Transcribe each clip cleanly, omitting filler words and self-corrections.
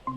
Miss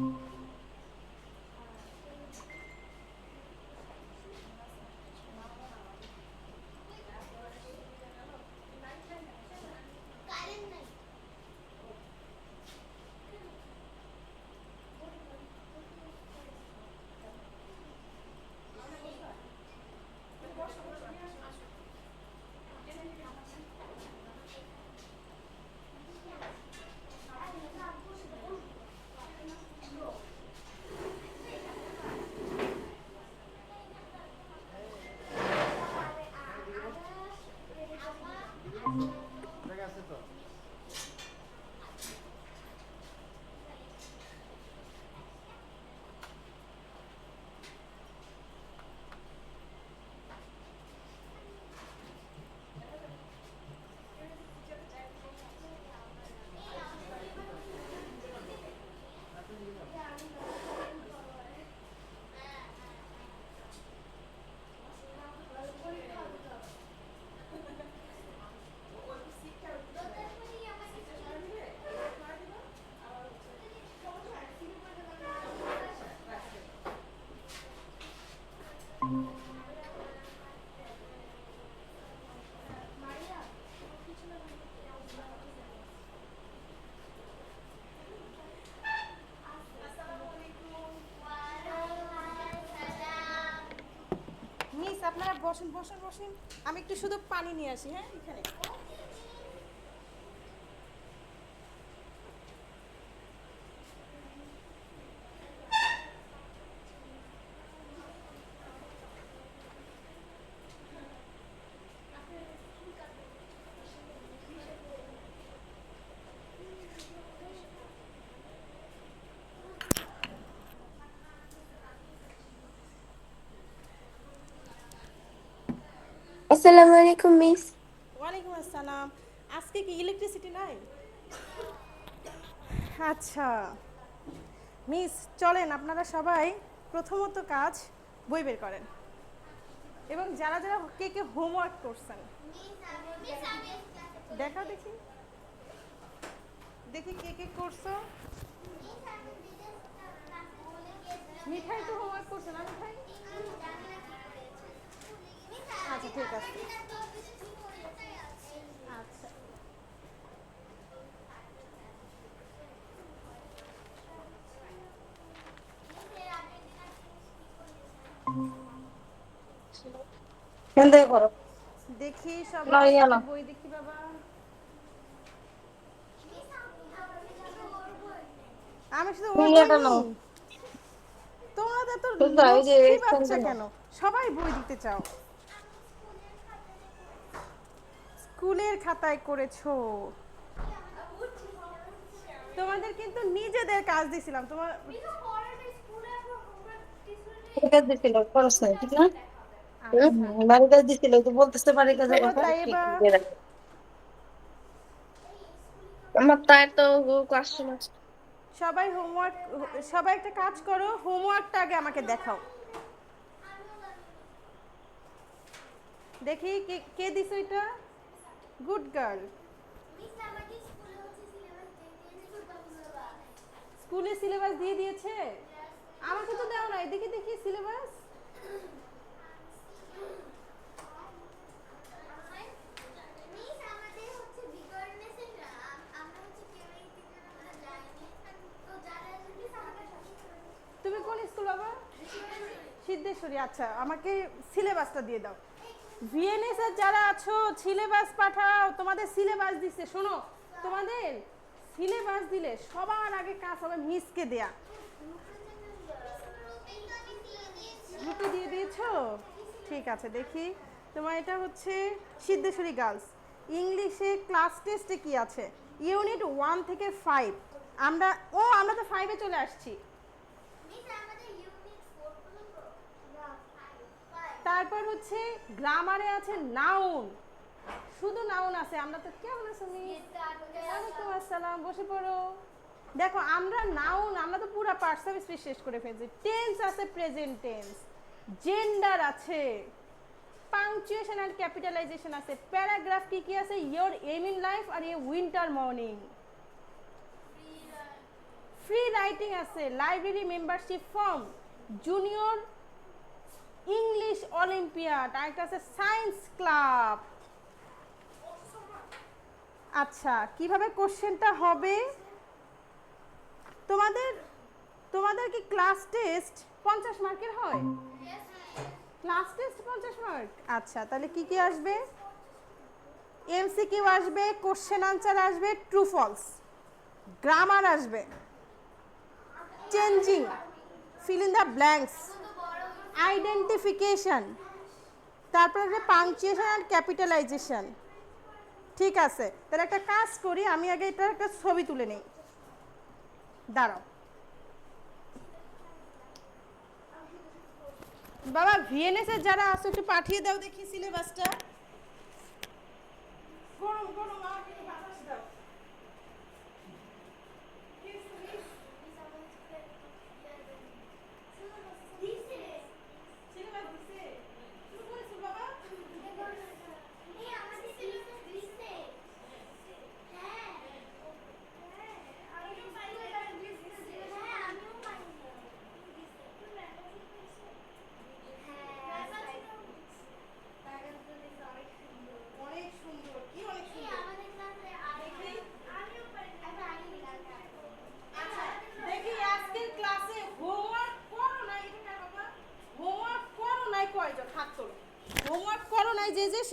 আপনারা বসেন বসেন বসেন, আমি একটু শুধু পানি নিয়ে আসি। হ্যাঁ এখানে আসসালামু আলাইকুম মিস। ওয়ালাইকুম আসসালাম। আজকে কি ইলেকট্রিসিটি নাই? আচ্ছা মিস, চলেন আপনারা সবাই প্রথমত কাজ বই বের করেন, এবং যারা যারা কে কে হোমওয়ার্ক করছেন দেখাও দেখি, দেখি কে কে করছো। মিঠাই তো হোমওয়ার্ক করছে না? মিঠাই আচ্ছা ঠিক আছে। আচ্ছা দেখি সবার সাথে বই দেখি বাবা। আমি শুধু ওর বই নিই? তোমরা তো এত লক্ষ্মী বাচ্চা কেন, সবাই বই দিতে চাও? স্কুলের খাতায় করেছো? তোমাদের কিন্তু নিজেদের কাজ দিছিলাম। তোমার আচ্ছা ও তাই এবার সবাই হোমওয়ার্ক, সবাই একটা কাজ করো, হোমওয়ার্কটা আগে আমাকে দেখাও দেখি কে কে দিছো এটা। Good girl. স্কুলে সিলেবাস দিয়ে দিয়েছে? আমাকে তো দাও নাই, দেখি দেখি সিলেবাস। তুমি কোন স্কুল বাবা? সিদ্ধেশ্বরী। আচ্ছা আমাকে সিলেবাসটা দিয়ে দাও। ভিএনএস এর যারা আছো সিলেবাস পাঠাও, তোমাদের সিলেবাস দিছে। শোনো, তোমাদের সিলেবাস দিলে সবার আগে কাজ হবে মিসকে দেয়া। গ্রুপে দিয়ে দিয়েছো? ঠিক আছে দেখি। তোমার এটা হচ্ছে সিদ্ধেশ্বরী গার্লস। ইংলিশে ক্লাস টেস্টে কি আছে? ইউনিট 1 থেকে 5। আমরা তো 5-এ চলে আসছি। তারপর হচ্ছে গ্রামারে আছে নাউন, শুধু নাউন আছে। আমরা তো কেমন আছো মিস? ওয়ালাইকুম আসসালাম, বসে পড়ো। দেখো আমরা নাউন, আমরা তো পুরো পার্টস অফ স্পিচ শেষ করে ফেলছি। টেন্স আছে, প্রেজেন্ট টেন্স, জেন্ডার আছে, পাংচুয়েশন এন্ড ক্যাপিটালাইজেশন আছে, প্যারাগ্রাফ কি কি আছে? ইয়োর এম ইন লাইফ আর a winter morning. Free writing আছে, library membership form, junior English olympiad, আরেকটা আছে সায়েন্স ক্লাব। আচ্ছা, কিভাবে কোশ্চেনটা হবে? তোমাদের তোমাদের কি ক্লাস টেস্ট 50 মার্কের হয়? Class test 50 mark. আচ্ছা, তাহলে কি কি আসবে? এমসিকিউ আসবে, কোশ্চেন আনসার আসবে, ট্রু ফলস, গ্রামার আসবে, changing, fill in the blanks, identification, তারপরে আসবে পাংচুয়েশন অ্যান্ড ক্যাপিটালাইজেশন। ঠিক আছে, তাহলে একটা কাজ করি, আমি আগে এটার একটা ছবি তুলে নেই, দাঁড়াও। বাবা ভিএনএস এর যারা আছে একটু পাঠিয়ে দাও দেখি সিলেবাসটা। গরম গরম আমাকে একটু বাতাস দাও।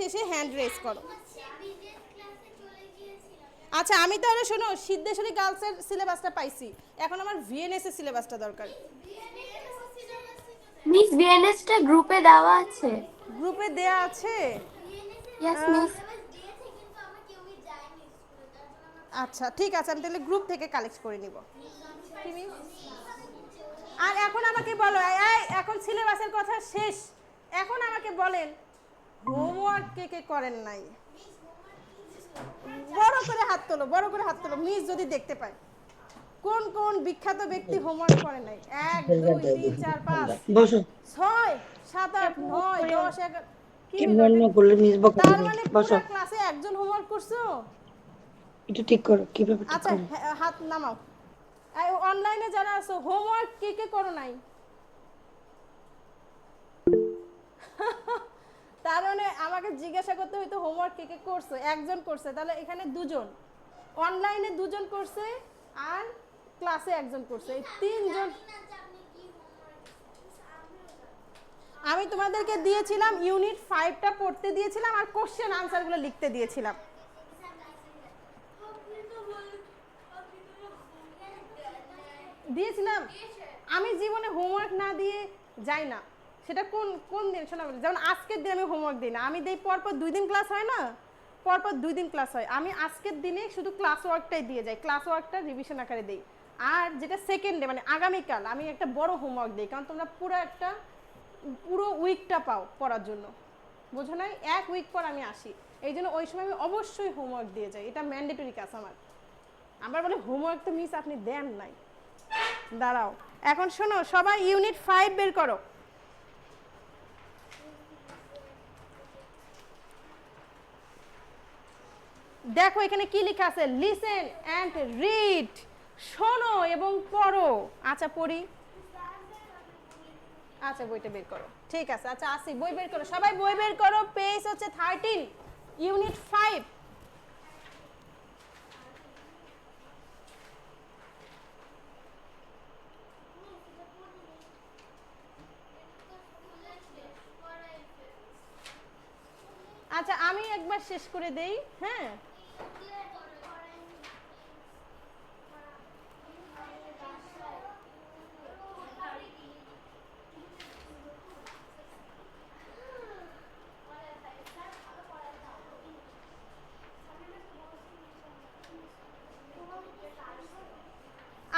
শেষে হ্যান্ড রেজ করো। আচ্ছা, আমি তাহলে শোনো, সিদ্ধেশ্বরী গার্লসের সিলেবাসটা পাইছি, এখন আমার ভিএনএস এর সিলেবাসটা দরকার। মিস ভিএনএসটা গ্রুপে দেওয়া আছে। গ্রুপে দেয়া আছে? Yes miss. আচ্ছা ঠিক আছে, আমি তাহলে গ্রুপ থেকে কালেক্ট করে নিব। আর এখন আমাকে বলো, এখন সিলেবাসের কথা শেষ, এখন আমাকে বলেন হোমওয়ার্ক কে কে করেন নাই? বড় করে হাত তোলো, বড় করে হাত তোলো, মিস যদি দেখতে পায়। কোন কোন বিখ্যাত ব্যক্তি হোমওয়ার্ক করেন নাই? 1 2 3 4 5 6 7 8 9 10 11। কি করলে মিস বকা তার দিবে। মানে পুরো ক্লাসে একজন হোমওয়ার্ক করছো? এটা ঠিক করো, কিভাবে ঠিক আচ্ছা করো? হাত নামাও। অনলাইনে যারা আছো হোমওয়ার্ক কে কে করো নাই? তার মানে আমাকে জিজ্ঞাসা করতে হইতো হোমওয়ার্ক কে কে করছে। একজন করছে, তাহলে এখানে দুজন, অনলাইনে দুজন করছে আর ক্লাসে একজন করছে, এই তিনজন। আমি তোমাদেরকে দিয়েছিলাম ইউনিট 5টা পড়তে দিয়েছিলাম আর কোশ্চেন আনসারগুলো লিখতে দিয়েছিলাম। দিয়েছিলাম। আমি জীবনে হোমওয়ার্ক না দিয়ে যাই না। সেটা কোন কোন দিন শোনা, যেমন আজকের দিন আমি হোমওয়ার্ক দিই না, আমি দেই পরপর 2 দিন ক্লাস হয় না, পরপর 2 দিন ক্লাস হয়, আমি আজকের দিনে শুধু ক্লাস ওয়ার্কটাই দিয়ে যাই, ক্লাস ওয়ার্কটা রিভিশন আকারে দেই। আর যেটা সেকেন্ড ডে মানে আগামীকাল আমি একটা বড় হোমওয়ার্ক দিই, কারণ তোমরা পুরো উইকটা পাও পড়ার জন্য, বোঝো নাই? 1 উইক পর আমি আসি, এই জন্য ওই সময় আমি অবশ্যই হোমওয়ার্ক দিয়ে যাই, এটা ম্যান্ডেটরি কাজ আমার। আবার বলে হোমওয়ার্ক তো মিস আপনি দেন নাই। দাঁড়াও, এখন শোনো, সবাই ইউনিট 5 বের করো। দেখো এখানে কি লেখা আছে, লিসেন অ্যান্ড রিড, শোনো এবং পড়ো। আচ্ছা পড়ি। আচ্ছা বইটা বের করো, ঠিক আছে। আচ্ছা আসি, বই বের করো, সবাই বই বের করো, পেজ হচ্ছে 13 ইউনিট 5। আচ্ছা আমি একবার শেষ করে দেই, হ্যাঁ।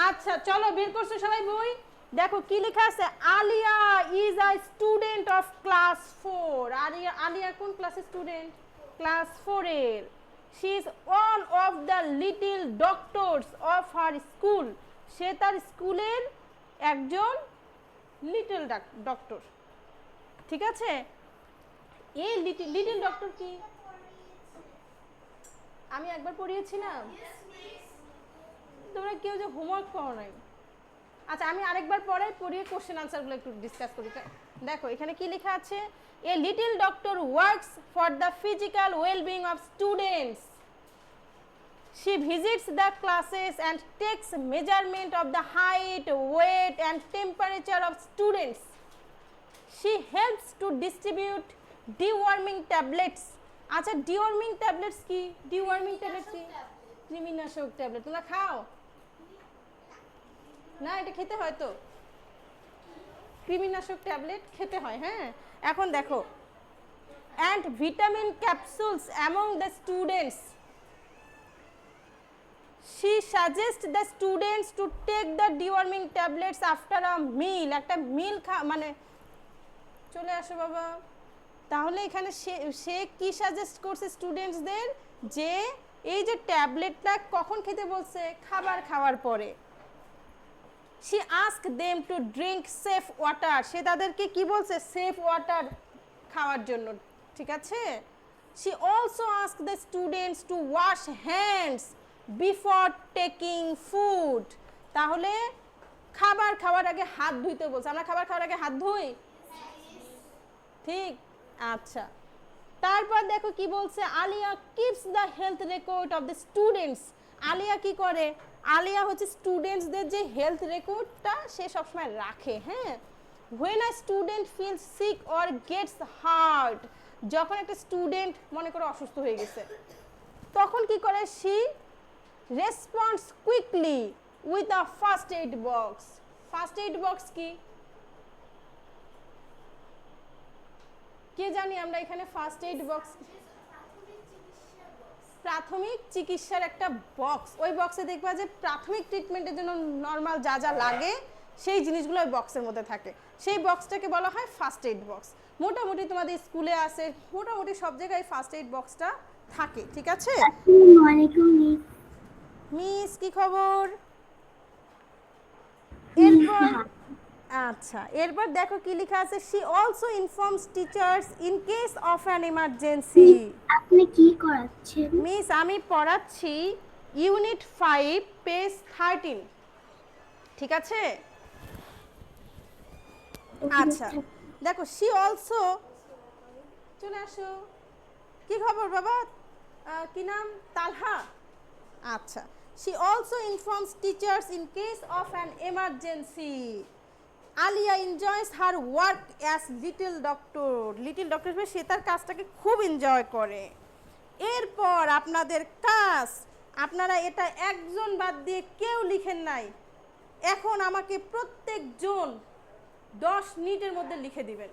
আচ্ছা চলো, বের করছো সবাই বই। দেখো কি লেখা আছে, Alia is a student of class 4। Alia কোন ক্লাসের স্টুডেন্ট? ক্লাস 4 এর। She is one of the little doctors of her school. সে তার স্কুলের একজন লিটল ডক্টর, ঠিক আছে? এই লিটল ডক্টর কি আমি একবার পড়িয়েছিলাম, তোমরা কেউ যে হোমওয়ার্ক করো নাই। আচ্ছা আমি আরেকবার পড়িয়ে কোশ্চেন আনসারগুলো একটু ডিসকাস করি। দেখো এখানে কি লেখা আছে, এ little doctor works for the physical wellbeing of students. She visits the classes and takes measurement of the height, weight and temperature of students. She helps to distribute deworming tablets. আচ্ছা deworming tablets কি? Deworming tablet কি? কৃমিনাশক tablet. তোমরা খাও না? এটা খেতে হয় তো, কৃমিনাশক ট্যাবলেট খেতে হয়। হ্যাঁ এখন দেখো, and vitamin capsules among the students. She suggests the students to take the deworming tablets after a meal. একটা মিল মানে চলে আসো বাবা। তাহলে এখানে সে কি সাজেস্ট করছে স্টুডেন্টসদের, যে এই যে ট্যাবলেটটা কখন খেতে বলছে? খাবার খাওয়ার পরে। She asked them to drink safe water. সে তাদেরকে কি বলছে? সেফ ওয়াটার খাওয়ার জন্য, ঠিক আছে? She also asked the students to wash hands before taking food. তাহলে খাবার খাওয়ার আগে হাত ধুইতে বলছে। আমরা খাবার খাওয়ার আগে হাত ধুই, ঠিক? আচ্ছা তারপর দেখো কি বলছে, Alia keeps the health record of the students. Alia কি করে? আলিয়া হচ্ছে স্টুডেন্টসদের যে হেলথ রেকর্ডটা সে সবসময় রাখে। হ্যাঁ, when a student feels sick or gets hurt, যখন একটা স্টুডেন্ট মনে করো অসুস্থ হয়ে গেছে, তখন কি করে? she responds quickly with a first aid box. First aid box কি? কে জানি আমরা এখানে ফার্স্ট এইড বক্স, প্রাথমিক চিকিৎসার একটা বক্স। ওই বক্সে দেখবা যে প্রাথমিক ট্রিটমেন্টের জন্য নর্মাল যা যা লাগে সেই জিনিসগুলো ওই বক্সের মধ্যে থাকে। সেই বক্সটাকে বলা হয় ফার্স্ট এইড বক্স। মোটামুটি তোমাদের স্কুলে আছে, মোটামুটি সব জায়গায় ফার্স্ট এইড বক্সটা থাকে, ঠিক আছে? আসসালামু আলাইকুম মিস। মিস কি খবর? এরপর আচ্ছা এরপর দেখো কি লেখা আছে, she also informs teachers in case of an emergency. আপনি কি করাচ্ছেন? মিস আমি পড়াচ্ছি ইউনিট 5 পেজ 13, ঠিক আছে? আচ্ছা দেখো she also, চলে আসো। কি খবর বাবা? কি নাম? তালহা। আচ্ছা she also informs teachers in case of an emergency. Alia enjoys her work as little doctor. Little doctor হিসেবে সে তার কাজটাকে খুব এনজয় করে। এরপর আপনাদের কাজ, আপনারা এটা একজন বাদ দিয়ে কেউ লিখেন নাই, এখন আমাকে প্রত্যেকজন 10 মিনিটের মধ্যে লিখে দিবেন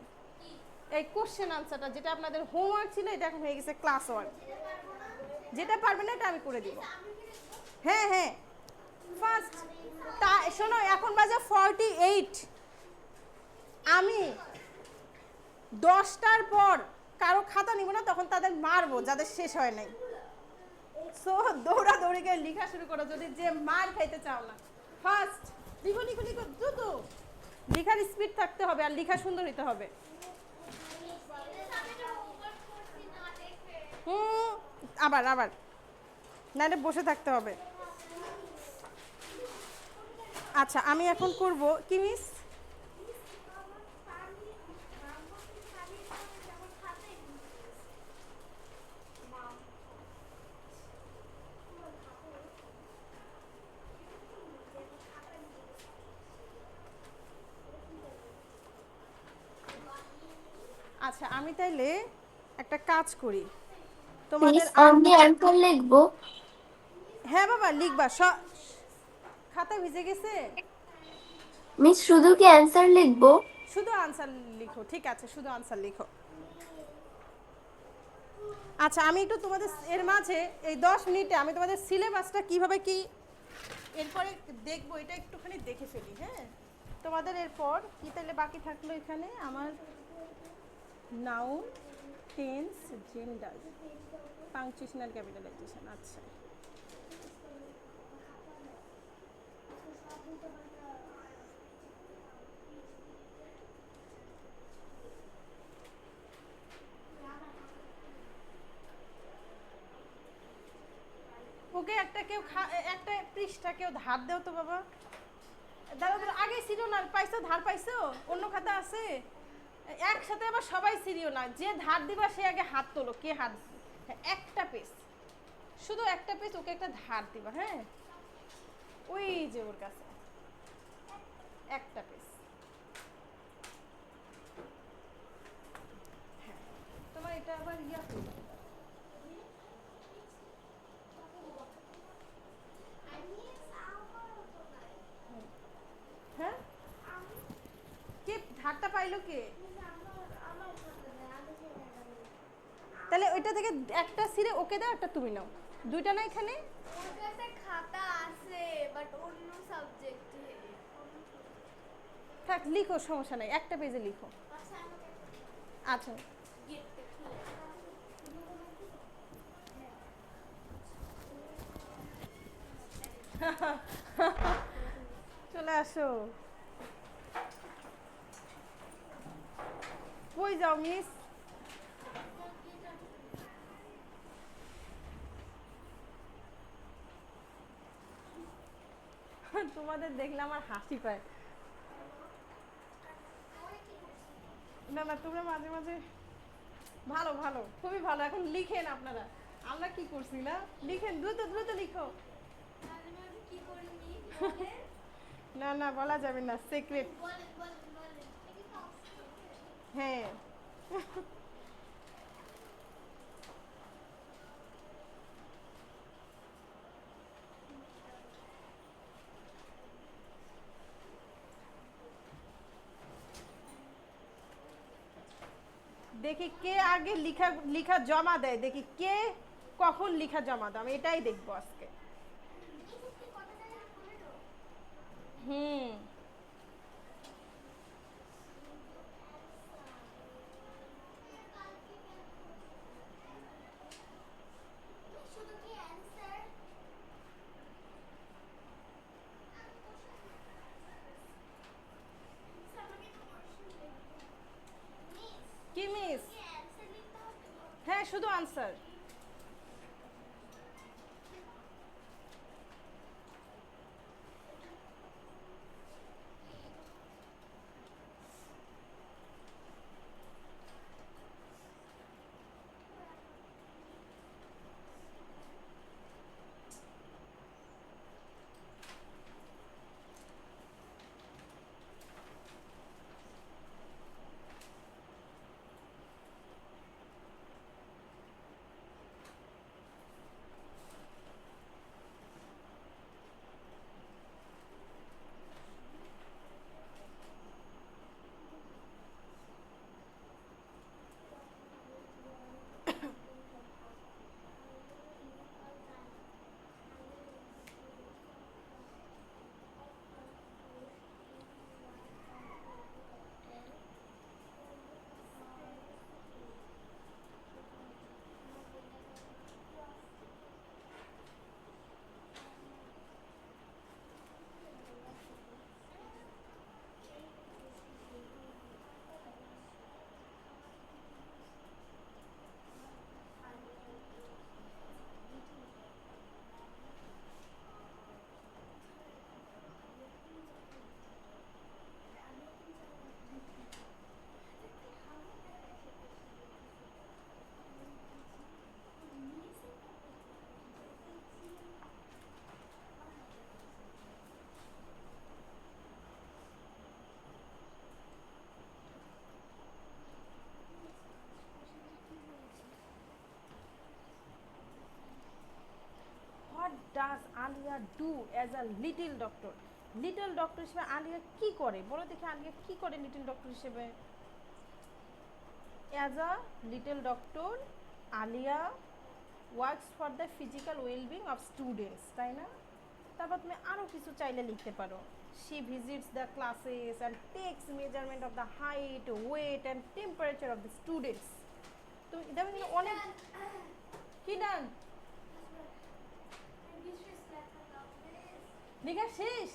এই কোশ্চেন আনসারটা। যেটা আপনাদের হোমওয়ার্ক ছিল এটা এখন হয়ে গেছে ক্লাস ওয়ার্ক। যেটা পারবেন না এটা আমি করে দিব। হ্যাঁ হ্যাঁ ফার্স্ট শোনো, এখন বাজে 48। আমি 10টার পর কারো খাতা নিব না, তখন তাদের মারবো যাদের শেষ হয় নাই। সো দৌড়াদৌড়ি করে লেখা শুরু করো যদি যে মার খাইতে চাও না। ফার্স্ট লিখো লিখো লিখো, দ্রুত লেখার স্পিড থাকতে হবে আর লেখা সুন্দর হতে হবে। আবার আবার নাইলে বসে থাকতে হবে। আচ্ছা আমি এখন করব কি মিস, আচ্ছা আমি তাইলে একটা কাজ করি, তোমাদের আমি অ্যান্সার লিখবো। হ্যাঁ বাবা লিখবা, খাতা ভিজে গেছে। মিস শুধু কি অ্যান্সার লিখবো? শুধু আনসার লিখো, ঠিক আছে শুধু আনসার লিখো। আচ্ছা আমি একটু তোমাদের এর মাঝে এই 10 মিনিটে আমি তোমাদের সিলেবাসটা কিভাবে কি এরপরে দেখবো এটা একটুখানি দেখে ফেলি। হ্যাঁ তোমাদের এরপর কি তাহলে বাকি থাকলো এখানে আমার নাউন, টেন্স, জেন্ডার, পাংচুয়েশন আর ক্যাপিটালাইজেশন। আচ্ছা ওকে একটা কেউ একটা পৃষ্ঠা কেউ ধার দেও তো বাবা। দাঁড়া দাঁড়া, আগে সিরিও না পাইছো, ধার পাইছো, অন্য খাতা আছে। একসাথে আবার সবাই সিরিও না, যে ধার দিবা সে আগে হাত তোলো, কে হাত, হ্যাঁ, একটা পেজ, শুধু একটা পেজ, ওকে একটা ধার দিবা, হ্যাঁ, ওই যে ওর কাছে একটা পেজ। হ্যাঁ, তোমার এটা আবার ইয়া করবে। হ্যাঁ, কে ধারটা পাইলো কে? তাহলে ওইটা থেকে একটা সিরে ওকে দাও, একটা তুমি নাও, দুইটা না এখানে। ওর কাছে খাতা আছে বাট অন্য সাবজেক্টে। থাক, লিখো, সমস্যা নাই, একটা পেজে লিখো। আচ্ছা, গেটটা খুলে চলে আসো। কই যাও মিস? তোমাদের দেখলে আমার হাসি পায়। না না, তোমরা মাঝে মাঝে ভালো ভালো, খুবই ভালো। এখন লিখেন আপনারা, আমরা কি করছি না, লিখেন, দ্রুত দ্রুত লিখো। তাহলে আমি কি করিনি? না না, বলা যাবে না, সিক্রেট। বলেন বলেন বলেন। হ্যাঁ, দেখি কে আগে লিখা লিখা জমা দেয়, দেখি কে কখন লিখা জমা দেয়, আমি এটাই দেখবো আজকে। হুম, শুধু কি অ্যানসার? কি মিস? অ্যানসার লিখতে হবে? হ্যাঁ, শুধু answer. What does Alia do as a little doctor? Little doctor হিসেবে আলিয়া কি করে, বলো দেখি, আলিয়া কি করে লিটল ডক্টর হিসেবে? As a little doctor Alia works for the physical wellbeing of students, তাই না? তারপর তুমি আরও কিছু চাইলে লিখতে পারো। She visits the classes and takes measurement of the height, weight and temperature of the students. তুমি দেখো কিন্তু অনেক কি ডান লেখা শেষ,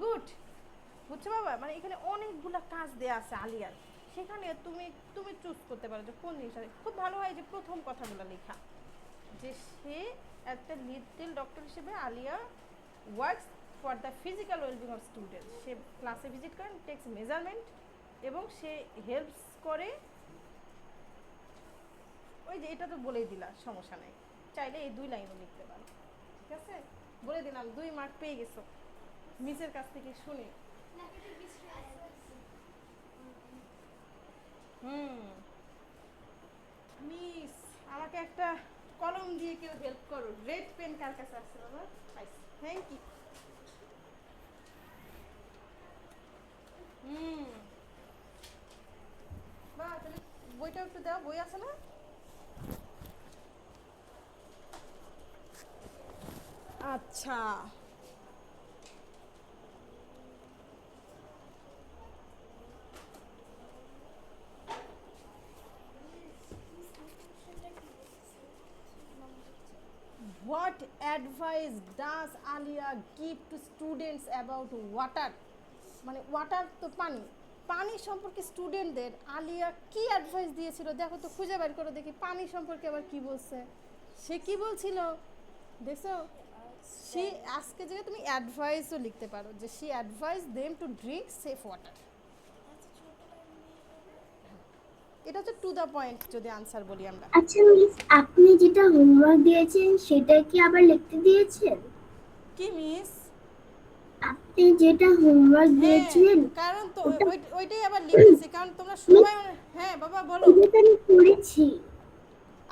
গুড, বুঝছো বাবা? মানে এখানে অনেকগুলা কাজ দেয়া আছে আলিয়ার, সেখানে তুমি তুমি চুজ করতে পারো যে কোন জিনিসটা। খুব ভালো হয় যে প্রথম কথাগুলো লেখা, যে সে একটা লিটল ডক্টর হিসেবে Alia works for the physical wellbeing of student. সে ক্লাসে ভিজিট করে, টেক্স মেজারমেন্ট এবং সে হেল্পস করে। ওই যে এটা তো বলেই দিলা, সমস্যা নাই, চাইলে এই 2 লাইনও লিখতে পারো। ঠিক আছে, বলে দিলাম 2 মার্ক পেয়ে গেছো মিসের কাছ থেকে শুনে। মিস আমাকে একটা কলম দিয়ে কেউ হেল্প করো। রেড পেন কার কাছে আছে বাবা? Thank you. বা তাহলে বইটা একটু দাও, বই আছে না? আচ্ছা, what advice does Alia give to students about water? মানে ওয়াটার তো পানি, পানি সম্পর্কে স্টুডেন্টদের আলিয়া কি অ্যাডভাইস দিয়েছিল? দেখো তো, খুঁজে বের করো দেখি পানি সম্পর্কে আবার কি বলছে। সে কি বলছিল দেখছো? সে আজকে যে তুমি অ্যাডভাইসও লিখতে পারো যে she advised them to drink safe water। এটা হচ্ছে টু দ্য পয়েন্ট যদি আনসার বলি আমরা। আচ্ছা মিস, আপনি যেটা হোমওয়ার্ক দিয়েছেন সেটা কি আবার লিখতে দিয়েছেন? কি মিস? আপনি যেটা হোমওয়ার্ক দিয়েছিলেন কারণ তো ওইটাই আবার লিখেছি, কারণ তোমরা সবাই হ্যাঁ বাবা বলো। ওটা আমি করেছি।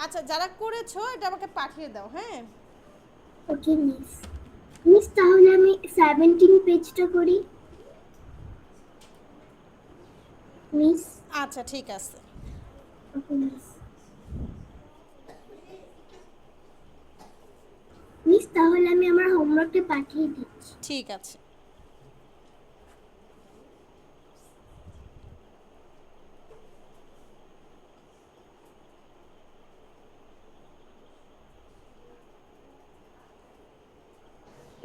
আচ্ছা, যারা করেছো এটা আমাকে পাঠিয়ে দাও। হ্যাঁ ওকে মিস। মিস তাহলে আমি 17 পেজটা করি মিস। আচ্ছা ঠিক আছে। ওকে মিস। মিস তাহলে আমি আমার হোমওয়ার্কটা পাঠিয়ে দিচ্ছি। ঠিক আছে।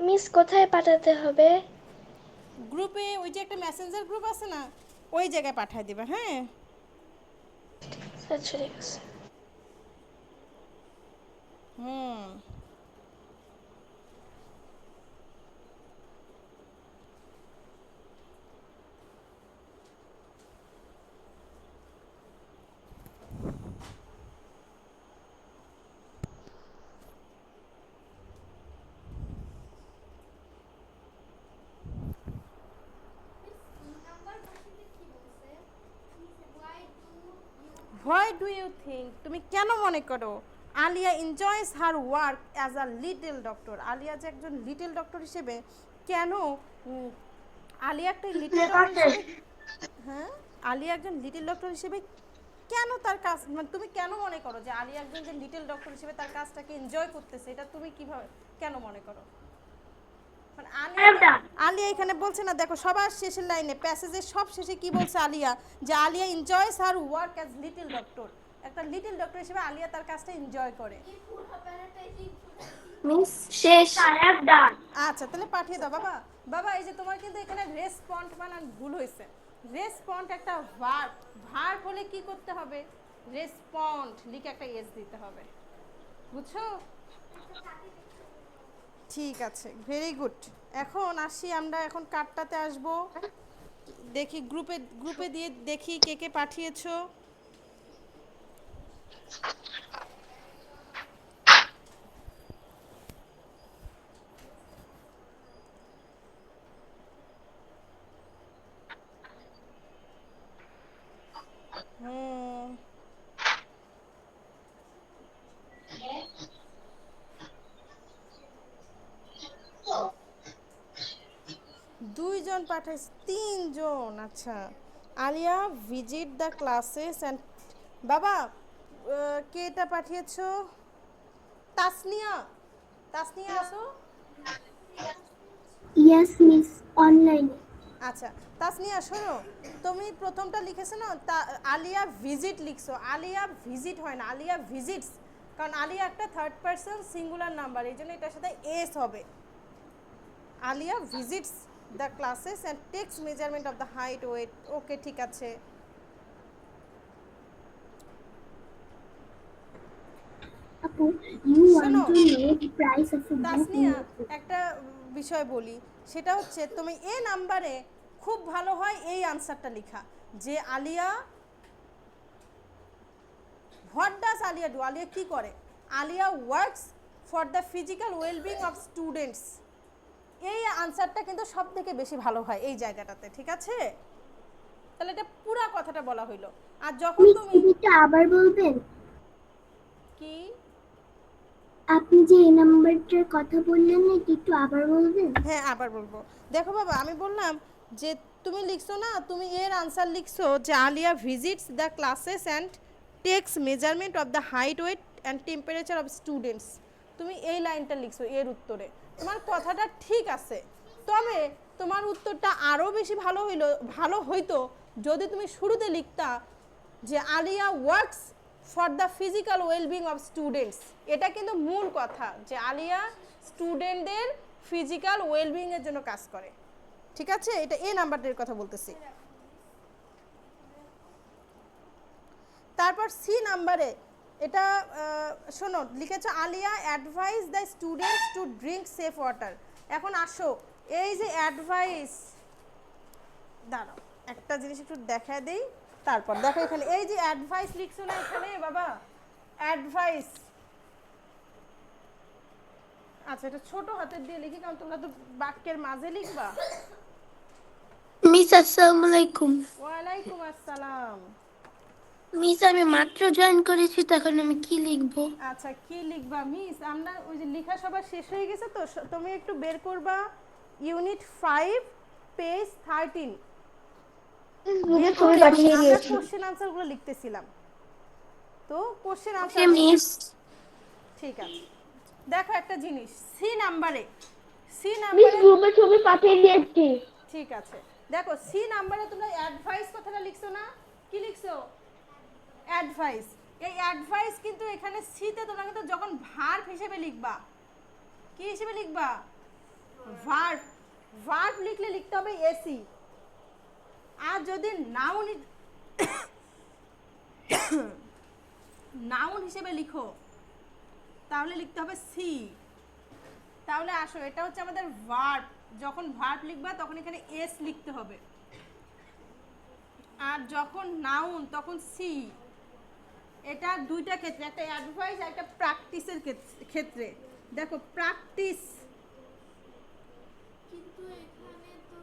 মিস কোথায় পাঠাতে হবে? গ্রুপে, ওই যে একটা মেসেঞ্জার গ্রুপ আছে না, ওই জায়গায় পাঠিয়ে দিবা। হ্যাঁ আচ্ছা ঠিক আছে। Hmm why do you think, তুমি কেন মনে করো Alia enjoys her work as a little doctor? Alia যে একজন লিটল ডক্টর হিসেবে কেন আলিয়া একটা লিটল ডক্টর হিসেবে, হ্যাঁ আলিয়া একজন লিটল ডক্টর হিসেবে কেন তার কাজ, মানে তুমি কেন মনে করো যে আলিয়া একজন যে লিটল ডক্টর হিসেবে তার কাজটাকে এনজয় করতেছে? এটা তুমি কিভাবে কেন মনে করো? মানে আলিয়া এখানে বলছে না, দেখো সবার শেষের লাইনে, প্যাসেজের সব শেষে কি বলছে আলিয়া? যে Alia enjoys her work as little doctor. একটা লিটল ডক্টর হিসেবে আলিয়া তার কাজটা এনজয় করে। মিস শেষ। আচ্ছা তাহলে পাঠিয়ে দাও বাবা। বাবা এই যে তোমার কিন্তু এখানে রেসপন্ড বানান ভুল হয়েছে। রেসপন্ড একটা ভার্ব, ভার্ব হলে কি করতে হবে? রেসপন্ড লিখে একটা এস দিতে হবে, বুঝছো? ঠিক আছে, ভেরি গুড। এখন আসি আমরা, এখন কার্ডটাতে আসবো। দেখি গ্রুপে দিয়ে দেখি কে কে পাঠিয়েছো। দুইজন পাঠাইছে, 3জন। আচ্ছা, Alia visit the classes and, বাবা কে এটা পাঠিয়েছো? তাসনিয়া, তাসনিয়া আসো। ইয়েস মিস, অনলাইনে। আচ্ছা তাসনিয়া শোনো, তুমি প্রথমটা লিখেছো না আলিয়া ভিজিট লিখছো, আলিয়া ভিজিট হয় না, আলিয়া ভিজিটস। কারণ আলিয়া একটা থার্ড পারসন সিঙ্গুলার নাম্বার, এই জন্য এটার সাথে এস হবে। Alia visits the classes and takes measurement of the height weight. Okay ঠিক আছে। আপু, you want to know the price of a book? Tasnia একটা বিষয় বলি, সেটা হচ্ছে তুমি এ নাম্বারে খুব ভালো হয় এই আনসারটা লেখা যে Alia, what does Alia do, Alia কি করে, Alia works for the physical wellbeing of students. এই আনসারটা কিন্তু সব থেকে বেশি ভালো হয় এই জায়গাটাতে, ঠিক আছে? তাহলে এটা পুরা কথাটা বলা হইলো। আর যখন মিস তুমি এটা আবার বলবেন? কি আপনি যে এই নাম্বারটার কথা বললেন না, এটা একটু আবার বলবেন? হ্যাঁ আবার বলবো। দেখো বাবা, আমি বললাম যে তুমি লিখছো না, তুমি এর আনসার লিখছো যে Alia visits the classes and takes measurement of the height, weight and temperature of students. তুমি এই লাইনটা লিখছো এর উত্তরে, তোমার কথাটা ঠিক আছে, তবে তোমার উত্তরটা আরও বেশি ভালো হইতো যদি তুমি শুরুতে লিখতা যে Alia works for the physical wellbeing of students. এটা কিন্তু মূল কথা যে আলিয়া স্টুডেন্টদের ফিজিক্যাল ওয়েলবিং এর জন্য কাজ করে, ঠিক আছে? এটা এ নাম্বারটার কথা বলতেছি। তারপর সি নাম্বারে এটা শোনো লিখেছো Alia advise the students to drink safe water. এখন আসো, এই যে অ্যাডভাইস, দাঁড়াও একটা জিনিস একটু দেখা দেই, তারপর দেখো এখানে এই যে অ্যাডভাইস লিখছো না এখানে বাবা, অ্যাডভাইস। আচ্ছা এটা ছোট হাতের দিয়ে লিখি, কারণ তোমরা তো বাক্যের মাঝে লিখবা। মিস আসসালামু আলাইকুম। ওয়ালাইকুম আসসালাম। মিস আমি মাত্র জয়েন করেছি, তখন আমি কি লিখবো? আচ্ছা কি লিখবা মিস? আমরা ওই যে লেখা সবার শেষ হয়ে গেছে তো, তুমি একটু বের করবা ইউনিট 5 পেজ 13। আমরা কোশ্চেন আনসার গুলো লিখতেছিলাম, তো কোশ্চেন আনসার মিস ঠিক আছে। দেখো একটা জিনিস, সি নাম্বারে গ্রুপে ছবি পাঠিয়ে দিয়েছি। ঠিক আছে, দেখো সি নাম্বারে তোমরা অ্যাডভাইস কথাটা লিখছো না, কি লিখছো? অ্যাডভাইস। এই অ্যাডভাইস কিন্তু এখানে সিতে তোমরা কিন্তু যখন ভার্ব হিসেবে লিখবা, কি হিসেবে লিখবা? ভার্ব। ভার্ব লিখলে লিখতে হবে এসি। আর যদি নাউন নাউন হিসেবে লিখো তাহলে লিখতে হবে সি। তাহলে আসো, এটা হচ্ছে আমাদের ভার্ব, যখন ভার্ব লিখবা তখন এখানে এস লিখতে হবে, আর যখন নাউন তখন সি। এটা দুইটা ক্ষেত্রে, একটা অ্যাডভাইস আর একটা প্র্যাকটিসের ক্ষেত্রে। দেখো প্র্যাকটিস, কিন্তু এখানে তো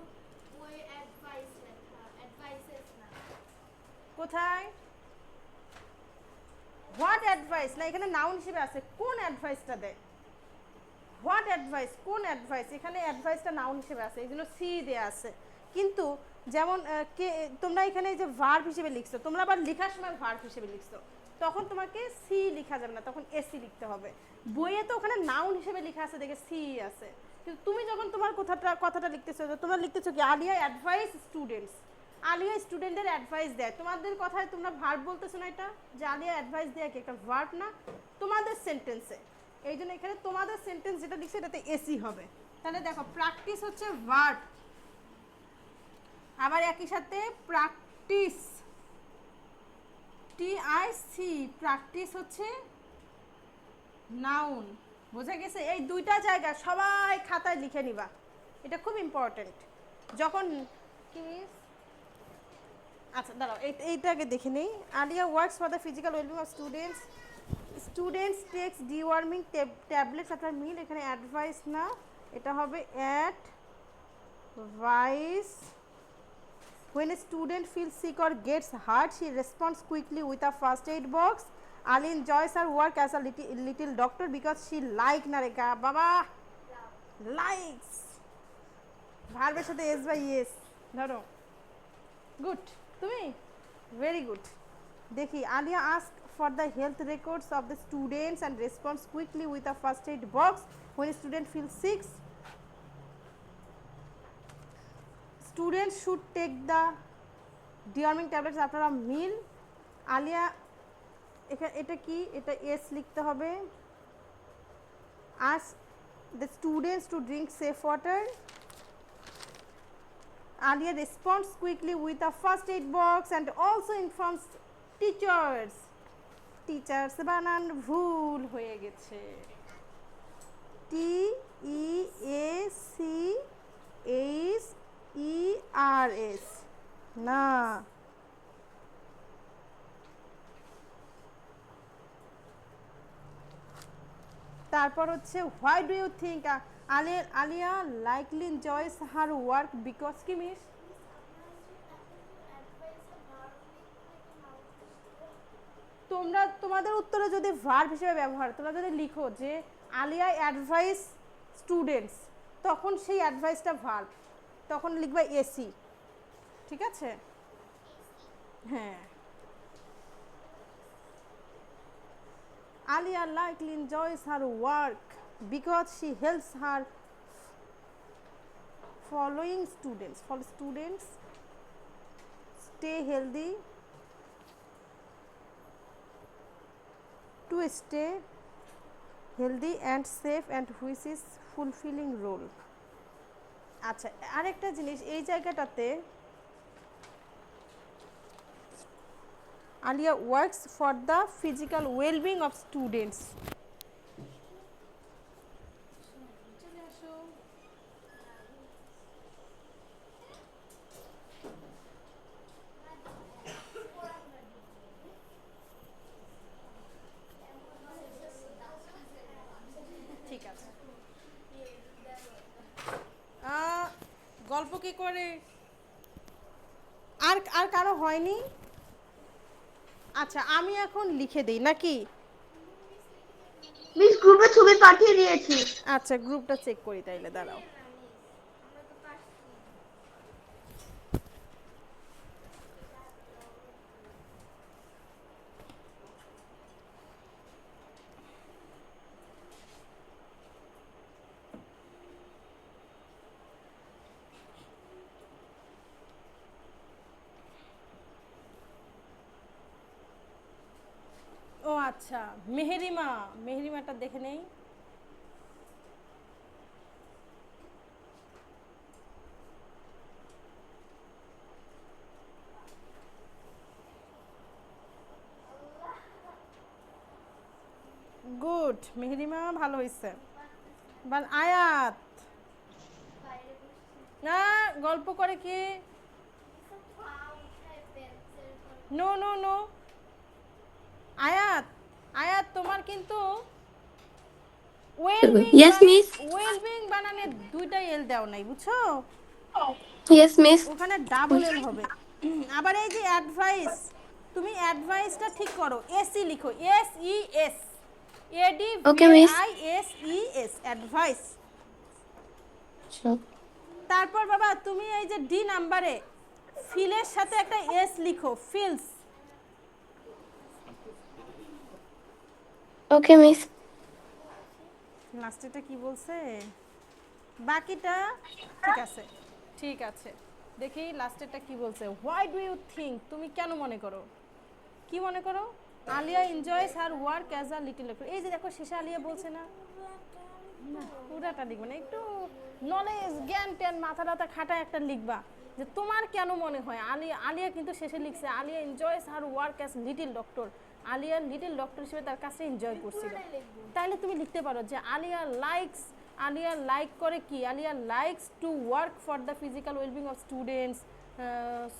ওই অ্যাডভাইস লেখা, অ্যাডভাইসেস না। কোথায় হোয়াট অ্যাডভাইস না, এখানে নাউন হিসেবে আছে, কোন অ্যাডভাইসটা দেয়? হোয়াট অ্যাডভাইস, কোন অ্যাডভাইস? এখানে অ্যাডভাইসটা নাউন হিসেবে আছে, এই জন্য সি দেয়া আছে। কিন্তু যেমন তোমরা এখানে যে ভার্ব হিসেবে লিখছো, তোমরা আবার লেখার সময় ভার্ব হিসেবে লিখছো, তখন তোমাকে সি লেখা যাবে না, তখন এসি লিখতে হবে। বইয়ে তো ওখানে নাউন হিসেবে লেখা আছে, দেখে সি আছে, কিন্তু তুমি যখন তোমার কথাটা লিখতেছো, তোমরা লিখতেছো কি আলিয়া অ্যাডভাইস স্টুডেন্টস, আলিয়া স্টুডেন্টদের অ্যাডভাইস দেয়। তোমাদের কথায় তোমরা ভার্ব বলতেছো না, এটা যে আলিয়া অ্যাডভাইস দেয় কি একটা ভার্ব না তোমাদের সেন্টেন্সে, এই জন্য এখানে তোমাদের সেন্টেন্স যেটা লিখছে এটাতে এসি হবে। তাহলে দেখো প্র্যাকটিস হচ্ছে ভার্ব, আবার একই সাথে প্র্যাকটিস টিআইসি, প্র্যাকটিস হচ্ছে নাউন। বোঝা গেছে? এই দুইটা জায়গা সবাই খাতায় লিখে নিবা, এটা খুব ইম্পর্টেন্ট। যখন কি, আচ্ছা দাঁড়াও এইটাকে দেখে নেই। Alia works for the physical wellbeing of students takes deworming tablets after meal. এখানে অ্যাডভাইস না, এটা হবে advice. When a student feels sick or gets hurt, she responds quickly with a first aid box. Ali enjoys her work as a little doctor because she like Nareka. Baba likes. ভার্বের সাথে S by S ধরো। Good, তুমি very good. দেখি Alia ask for the health records of the students and responds quickly with a first aid box when a student feels sick. Students should take the deworming tablets after a meal. Alia এটা কি, এটা S লিখতে হবে। ask the students to drink safe water. Alia responds quickly with a first aid box and also informs teachers. Teachers বানান ভুল হয়ে গেছে, TEACH আর S না, তারপর হচ্ছে why do you think Alia likely enjoys her work because কি miss তোমরা তোমাদের উত্তরে যদি ভার্ব হিসেবে ব্যবহার, তোমরা যদি লিখো যে আলিয়া অ্যাডভাইস স্টুডেন্টস, তখন সেই অ্যাডভাইসটা ভার্ব, তখন লিখবে এসি। ঠিক আছে? হ্যাঁ, Alia likely enjoys her work because she helps her following students stay healthy, to stay healthy and safe and which is fulfilling role। আচ্ছা, আরেকটা জিনিস এই জায়গাটাতে Alia works for the physical wellbeing of students. ঠিক আছে, গল্প কি করে আর আর কারো হয়নি? আচ্ছা, আমি এখন লিখে দেই নাকি? মিস গ্রুপে ছবি পাঠিয়ে দিয়েছি। আচ্ছা, গ্রুপটা চেক করি তাইলে, দাঁড়াও। ও আচ্ছা, মেহেরিমাটা দেখে নেই। গুড, মেহেরিমা ভালো হয়েছে। বাট আয়াত না, গল্প করে কি? নো নো নো, আয়াত তোমার কিন্তু Yes, miss. ওয়েলবিং বানানে দুইটা এল দাও নাই, বুঝছো? Yes, miss. ওখানে ডাবল এল হবে। আবার এই যে অ্যাডভাইস, তুমি অ্যাডভাইসটা ঠিক করো, এসি লিখো, S E S, AD Okay, miss. I S E S, advice. Sure. তারপর বাবা তুমি এই যে ডি নাম্বারে ফিলের সাথে একটা এস লিখো, ফিলস। Okay, miss. লাস্টেটা কি বলছে? বাকিটা ঠিক আছে, ঠিক আছে। দেখি লাস্টেরটা কি বলছে। হোয়াই ডু ইউ থিঙ্ক, তুমি কেন মনে করো, কি মনে করো? Alia enjoys her work as a little doctor. এই যে দেখো শেষে আলিয়া বলছে না, পুরাটা লিখবে না, একটু নলেজ জ্ঞান ট্যান মাথা টাথা খাটা একটা লিখবা যে তোমার কেন মনে হয়। আলিয়া কিন্তু শেষে লিখছে Alia enjoys her work as little doctor. Alia little doctor হিসেবে তার কাছে এনজয় করছিল। তাহলে তুমি লিখতে পারো যে আলিয়া লাইক করে কি, Alia likes to work for the physical wellbeing of students,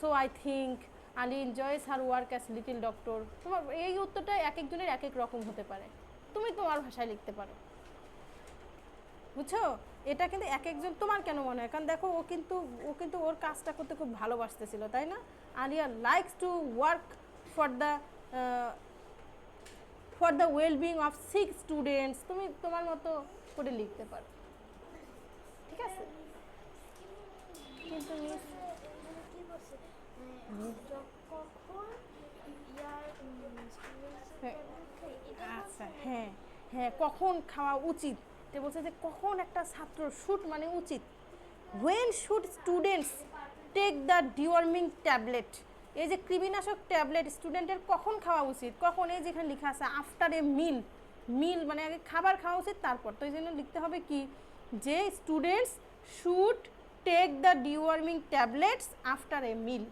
so I think Ali enjoys her work as little doctor. তোমার এই উত্তরটা এক একজনের এক এক রকম হতে পারে, তুমি তোমার ভাষায় লিখতে পারো, বুঝছো? এটা কিন্তু এক একজন তোমার কেন মনে হয়, কারণ দেখো ও কিন্তু ওর কাজটা করতে খুব ভালোবাসতেছিল, তাই না? Alia likes to work for the wellbeing of sick students. তুমি তোমার মতো করে লিখতে পারো, ঠিক আছে? কিন্তু মিস আচ্ছা, হ্যাঁ হ্যাঁ, কখন খাওয়া উচিত এটা বলছে যে কখন একটা ছাত্র শুড মানে উচিত, when should students take the deworming tablet। এই যে কৃমিনাশক ট্যাবলেট স্টুডেন্টের কখন খাওয়া উচিত, কখন, এই যেখানে লেখা আছে আফটার এ মিল মানে আগে খাবার খাওয়া উচিত তারপর, তো এই জন্য লিখতে হবে কি যে students should take the deworming tablets after a meal.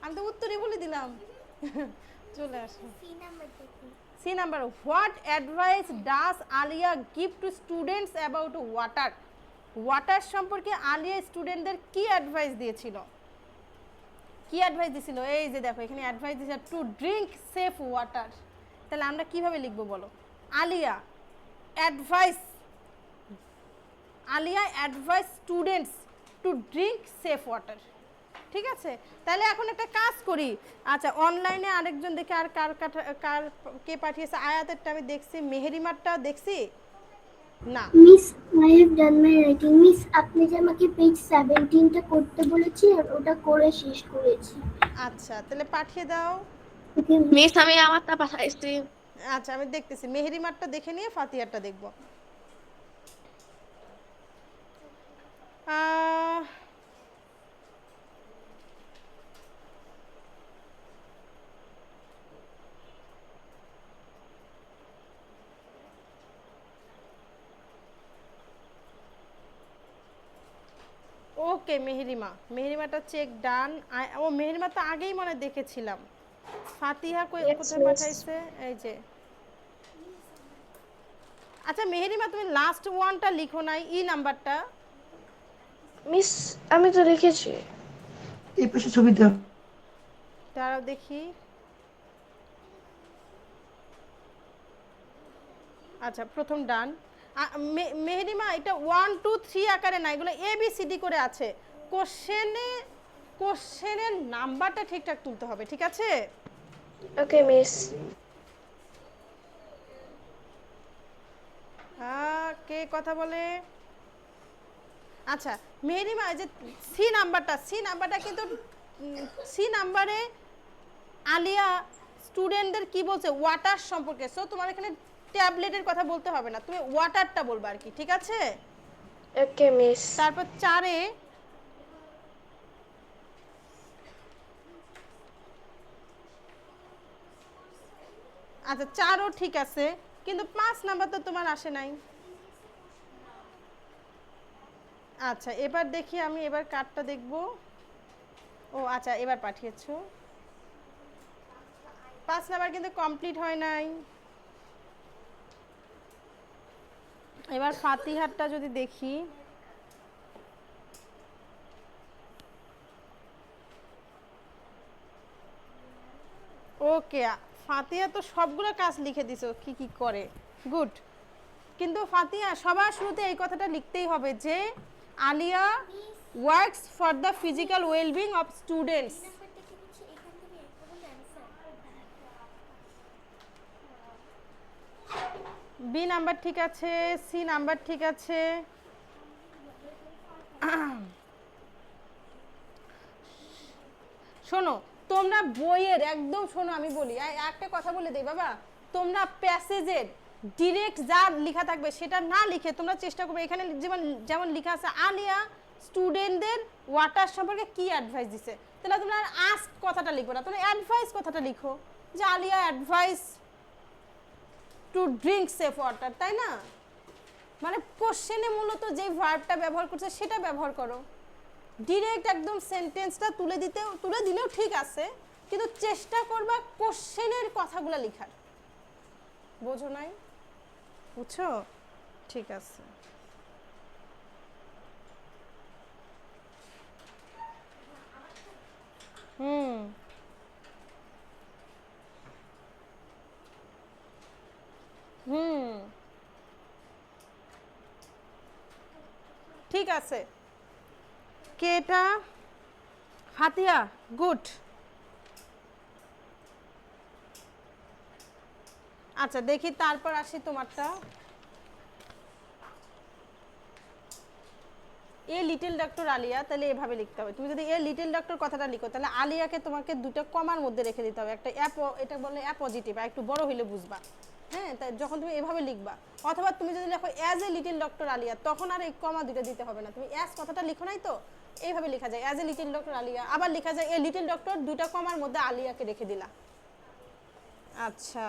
আমি তো উত্তরই বলে দিলাম। চলে আসো C number, what advice does Alia give to students about water. Water সম্পর্কে আলিয়া স্টুডেন্টদের কি অ্যাডভাইস দিয়েছিল? কি অ্যাডভাইস দিছিল? এই যে দেখো এখানে অ্যাডভাইস দিয়েছে টু ড্রিঙ্ক সেফ ওয়াটার। তাহলে আমরা কিভাবে লিখবো বলো? Alia advise students to drink safe water. ঠিক আছে, তাহলে এখন একটা কাজ করি। আচ্ছা, অনলাইনে আরেকজন দেখে আর কার কে পাঠিয়েছে? আয়াতেরটা আমি দেখছি, মেহেরিমারটা দেখছি না। Miss I have done my writing. Miss আপনি যে আমাকে পেজ 17টা করতে বলেছি আর ওটা করে শেষ করেছি। আচ্ছা, তাহলে পাঠিয়ে দাও। ওকে মিস আমি আমারটা পাঠাইছি। আচ্ছা, আমি দেখতেছি, মেহেরিমারটা দেখে নিয়ে ফাতিহারটা দেখব। ওকে, মেহেরিমাটা চেক ডান। ও মেহেরিমা তো আগেই মনে দেখেছিলাম। ফাতিহা কোথায় পাঠাইছে? এই যে। আচ্ছা মেহেরিমা, তুমি লাস্ট ওয়ানটা লিখো নাই, ই নাম্বারটা। মিস আমি তো লিখেছি। এই পাশে ছবি দাও। দাঁড়াও দেখি। আচ্ছা, প্রথম ডান। মেহেরিমা, এটা 1 2 3 আকারে না, এগুলো ABCD করে আছে। কোশ্চেনের নাম্বারটা ঠিকঠাক তুলতে হবে, ঠিক আছে? ওকে মিস। কে কথা বলে? আচ্ছা মেহেরিমা, এই যে সি নাম্বারটা কিন্তু সি নাম্বারে আলিয়া স্টুডেন্টদের কি বলছে? ওয়াটার সম্পর্কে। সো তোমার এখানে ট্যাবলেটের কথা বলতে হবে না, তুমি ওয়াটারটা বলবা আর কি, ঠিক আছে? ওকে মিস। তারপর 4-এ আচ্ছা 4ও ঠিক আছে, কিন্তু 5 নাম্বার তো তোমার আসে নাই। আচ্ছা এবার দেখি, আমি এবার কার্ডটা দেখব। ও আচ্ছা, এবার পাঠিয়েছো। 5 নাম্বার কিন্তু কমপ্লিট হয় নাই। এবার ফাতিহারটা যদি দেখি, ওকে ফাতিহা তো সবগুলো কাজ লিখে দিছো কি কি করে, গুড। কিন্তু ফাতিহা সবার শুরুতে এই কথাটা লিখতেই হবে যে Alia works for the physical wellbeing of students. নাম্বারটা কি হচ্ছে এখান থেকে কোনো অ্যানসার? বি নাম্বার ঠিক আছে, সি নাম্বার ঠিক আছে। শোনো, তোমরা বইয়ের একদম, শোনো আমি বলি, একটা কথা বলে দেই বাবা, তোমরা প্যাসেজের ডিরেক্ট যা লেখা থাকবে সেটা না লিখে তোমরা চেষ্টা করবে এখানে যেমন লেখা আছে আলিয়া স্টুডেন্টদের ওয়াটার সম্পর্কে কি অ্যাডভাইস দিছে, তাহলে তোমরা আস্ক কথাটা লিখো না, তোমরা অ্যাডভাইস কথাটা লিখো যে Alia advise to drink safe water, তাই না? মানে কোশ্চেনে মূলত যে ভার্বটা ব্যবহার করছে সেটা ব্যবহার করো। ডিরেক্ট একদম সেন্টেন্সটা তুলে দিলেও ঠিক আছে, কিন্তু চেষ্টা করবা কোশ্চেনের কথাগুলো লেখার। বোঝো নাই? বুঝছো? ঠিক আছে। হুম হুম ঠিক আছে। কে এটা? ফাতিহা, গুড। আচ্ছা দেখি, তারপর আসি তোমারটা। এ লিটল ডক্টর আলিয়া, তাহলে এভাবে লিখতে হবে। তুমি যদি এ লিটল ডক্টর কথাটা লিখো, তাহলে আলিয়াকে তোমাকে দুটো কমার মধ্যে রেখে দিতে হবে। একটা এটা বললে অ্যাপজিটিভ, আর একটু বড় হইলে বুঝবা। হ্যাঁ, তাই যখন তুমি এভাবে লিখবা, অথবা তুমি যদি লেখো as a little doctor Alia, তখন আর এই কমা দুটো দিতে হবে না। তুমি অ্যাজ কথাটা লিখো নাই তো, এইভাবে লেখা যায় as a little doctor Alia. আবার লেখা যায় এ লিটল ডক্টর, দুটো কমার মধ্যে আলিয়াকে রেখে দিলা। আচ্ছা,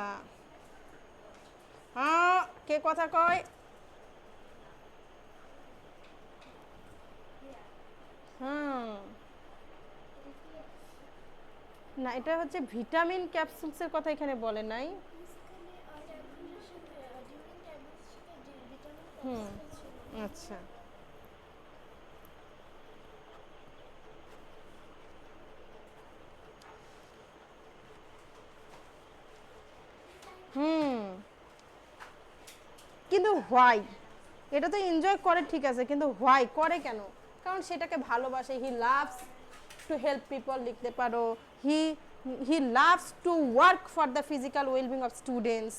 হ্যাঁ কে কথা কয়? না, এটা হচ্ছে ভিটামিন ক্যাপসুলসের কথা এখানে বলে নাই। হুম, আচ্ছা হোয়াই, এটা তো এনজয় করে ঠিক আছে, কিন্তু হোয়াই করে কেন? কারণ সেটাকে ভালোবাসে। He loves to help people লিখতে পারো। He loves to work for the physical wellbeing of students.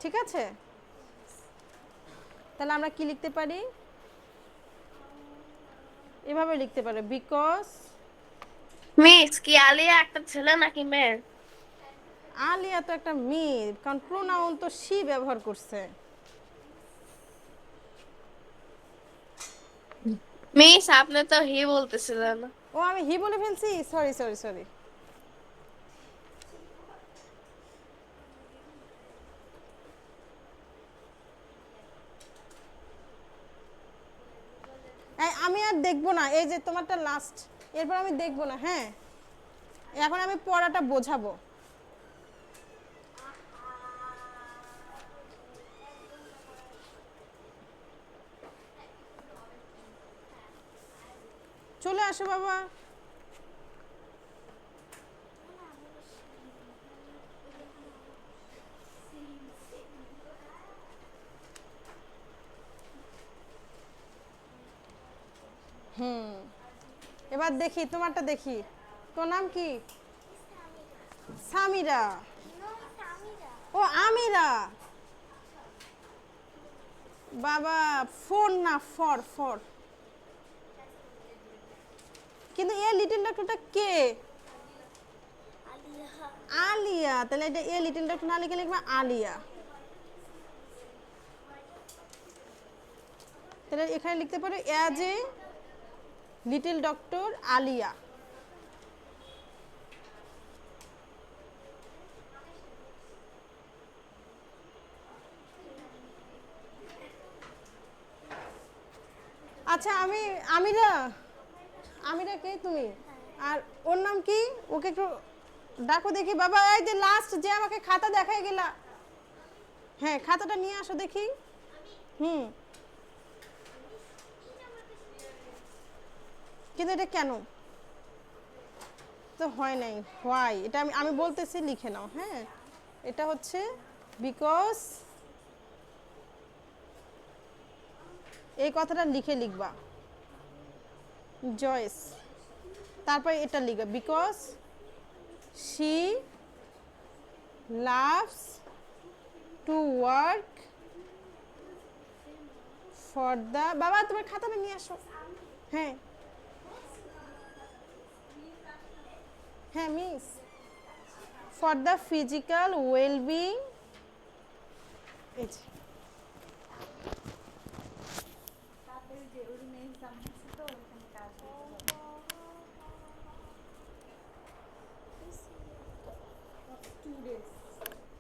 ঠিক আছে, তাহলে আমরা কি লিখতে পারি? এভাবে লিখতে পারো, বিকজ মিস কি আলিয়া একটা ছেলে নাকি মেয়ে? আলিয়া তো একটা মেয়ে, কারণ প্রোনাউন তো শি ব্যবহার করছে। মিস আপনি তো হি বলতেছিলেন। ও আমি হি বলে ফেলছি, সরি সরি সরি। আমি আর দেখবো না, এই যে তোমারটা লাস্ট, এরপর আমি দেখবো না। হ্যাঁ, এখন আমি পড়াটা বোঝাবো। চলে আসো বাবা। এবার দেখি তোমারটা, দেখি তোর নাম কি? সামিরা। ও আমিরা, বাবা ফোন না, ফর ফর। কিন্তু এ লিটল ডক্টরটা কে? আলিয়া। তাহলে এটা এ লিটল ডক্টর না লিখে লিখবে আলিয়া। তাহলে এখানে লিখতে পারো as a little doctor Alia. আচ্ছা আমিরা, আমিরা কে তুমি? আর ওর নাম কি? ওকে একটু ডাকো দেখি। বাবা এই যে লাস্ট যে আমাকে খাতা দেখাই গেলা, হ্যাঁ খাতাটা নিয়ে আসো দেখি। কিন্তু এটা কেন তো হয় নাই? হোয়াই, এটা আমি বলতেছি, লিখে নাও। হ্যাঁ, এটা হচ্ছে বিকজ, এই কথাটা লিখে লিখবা জয়েস, তারপর এটা লিখবা because she loves to work for the, বাবা তোমার খাতাটা নিয়ে আসো। হ্যাঁ হ্যাঁ miss, for the physical wellbeing, এই যে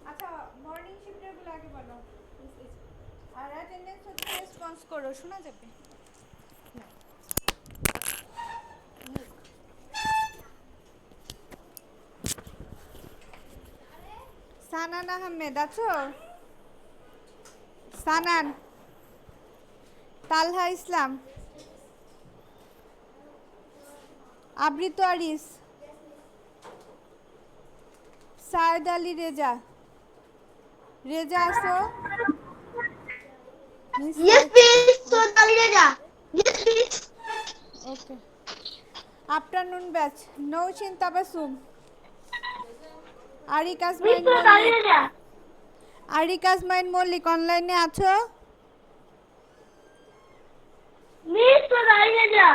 আচ্ছা মর্নিং শিফটের গুলো আগে বলো, আর অ্যাটেন্ডেন্স হচ্ছে রেসপন্স করো, শোনা যাবে? সানান আহমেদ আছো? সানান, তালহা ইসলাম, আবৃত আরিস, সায়েদ আলী রেজা। রেজা আসো? Yes, please. So, Dalireza. Yes, please. Okay. Afternoon batch, Naushin Tabassum, Arik Azmain Mallick. Arik Azmain Mallick অনলাইনে আছো? Miss, so Dalireza.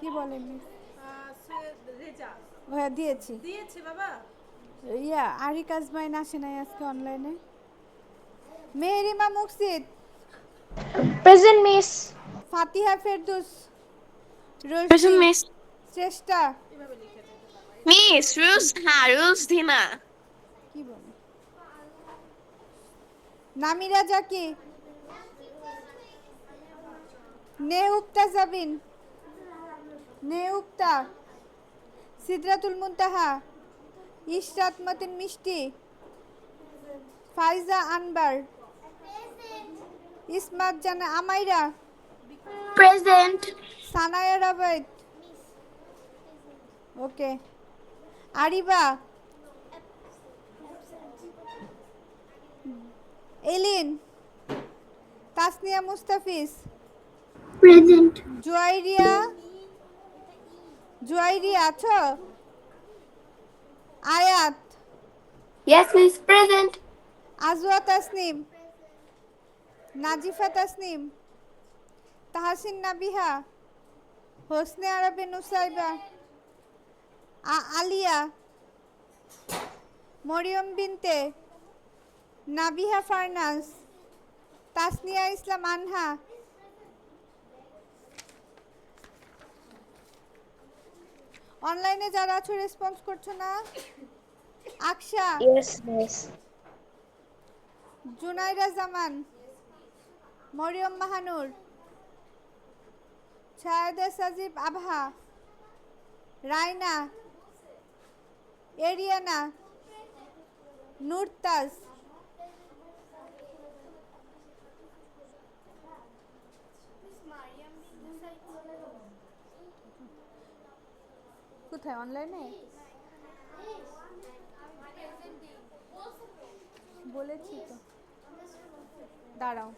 কি বলে মিস? রেজা হ্যাঁ দিয়েছি। দিয়েছে বাবা। ইয়া আরিক আজমাইন আসে নাই আজকে অনলাইনে। Mehrima মুকসিদ, present miss. ফাতিহা ফেরদৌস, প্রেজেন্ট রশদি, মিস। চেষ্টা। মিস রুজ, হ্যাঁ রুজ ধিমা। কি বলে? নামিরা জাকি, নেউক্তা জাবিন, নেউক্তা, সিদরাতুল মুনতাহা, ইশরাত মতিন মিষ্টি, ফাইজা আনবার, ইসমাত জানা আমাইরা, প্রেজেন্ট। সানায়া রাবাইত, ওকে, আরিবা, এলিন, তাসনিয়া মুস্তাফিজ, প্রেজেন্ট। জুয়াইরিয়া, জুয়াইরিয়া আছো? আয়াত, Yes, Miss. Present. Ajwa Tasnim, Nazifa Tasnim, Tahsin Nabiha, Hosne আরবে নুসাইবা, আলিয়া, মরিয়ম বিনতে, নাবিহা ফারনাস, তাসনিয়া ইসলাম আনহা, অনলাইনে যারা আছো রেসপন্স করছো না? Aksa, Yes, Miss. জুনাইরা জামান, মরিয়ম মাহানুর, ছায়েদা সাজিব আবহা, রায়না, এরিয়ানা, নুরতাজ, কোথায় অনলাইনে বলেছি তো, দাঁড়াও,